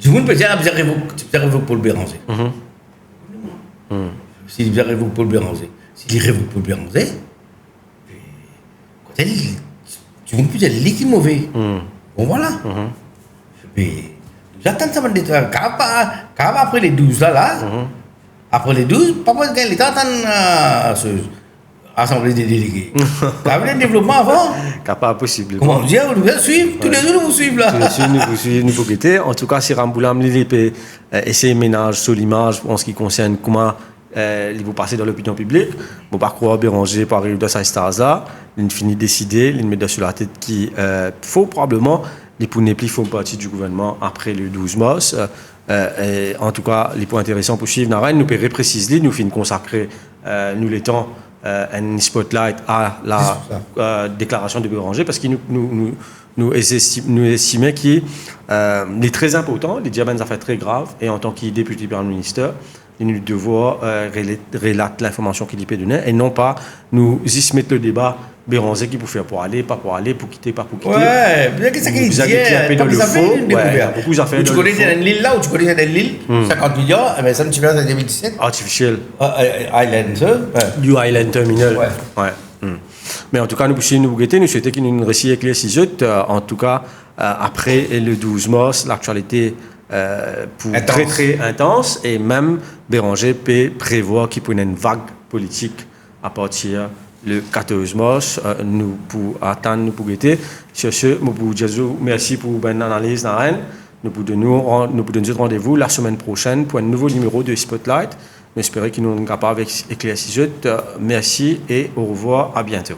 Du monde peut dire, vous avez pour le Béranger. S'il y a révoqué pour le Béranger, s'il y a révoqué pour le Béranger, quand tu ne peux pas dire qu'il est mauvais. Bon voilà. J'attends ça, après les 12 là, après les 12, papa il est en train de assemblée des délégués. Tu as vu le développement avant? Pas possible. Comment dire, vous devez suivre, tous les jours vous suivez là. Tous les jours nous suivons, nous guetter. En tout cas, si Ramboulam Lili peut essayer de ménage sur l'image en ce qui concerne comment il va passer dans l'opinion publique. Bon, par croire Béranger par arriver dans sa star, il finit décider, il met sur la tête qu'il faut probablement les pounets plus font partie du gouvernement après le 12 mars. En tout cas, les points intéressants pour suivre Naren, nous pouvons préciser, nous finissons consacrer nous les temps un spotlight à la déclaration de Béranger parce qu'il nous estimait qu'il est très important, les diamants affaires très graves et en tant que député par le ministère, nous devons relater l'information qu'il peut donner et non pas nous y mettre le débat Béranger qui pour faire pour aller, pas pour aller, pour quitter, pas pour quitter. Ouais, bien que ça qui dit, un peu dans le fond, beaucoup d'affaires. Tu connais l'île là ou tu connais l'île 50 millions, mais ça ne tu verras en 2017. Artificiel. Islander. Du Island Terminal. Ouais. Mais en tout cas, nous souhaitons qu'il nous récit avec les 6 autres. En tout cas, après le 12 mars, l'actualité très très intense et même Béranger peut prévoir qu'il pourrait une vague politique à partir le 14 mars. Nous pour attendre, nous pour guetter. Sur ce, nous pour dire merci pour une analyse dans Rennes. Nous pour donner rendez-vous la semaine prochaine pour un nouveau numéro de Spotlight. Nous espérons qu'il nous est capable avec éclaircir. Merci et au revoir, à bientôt.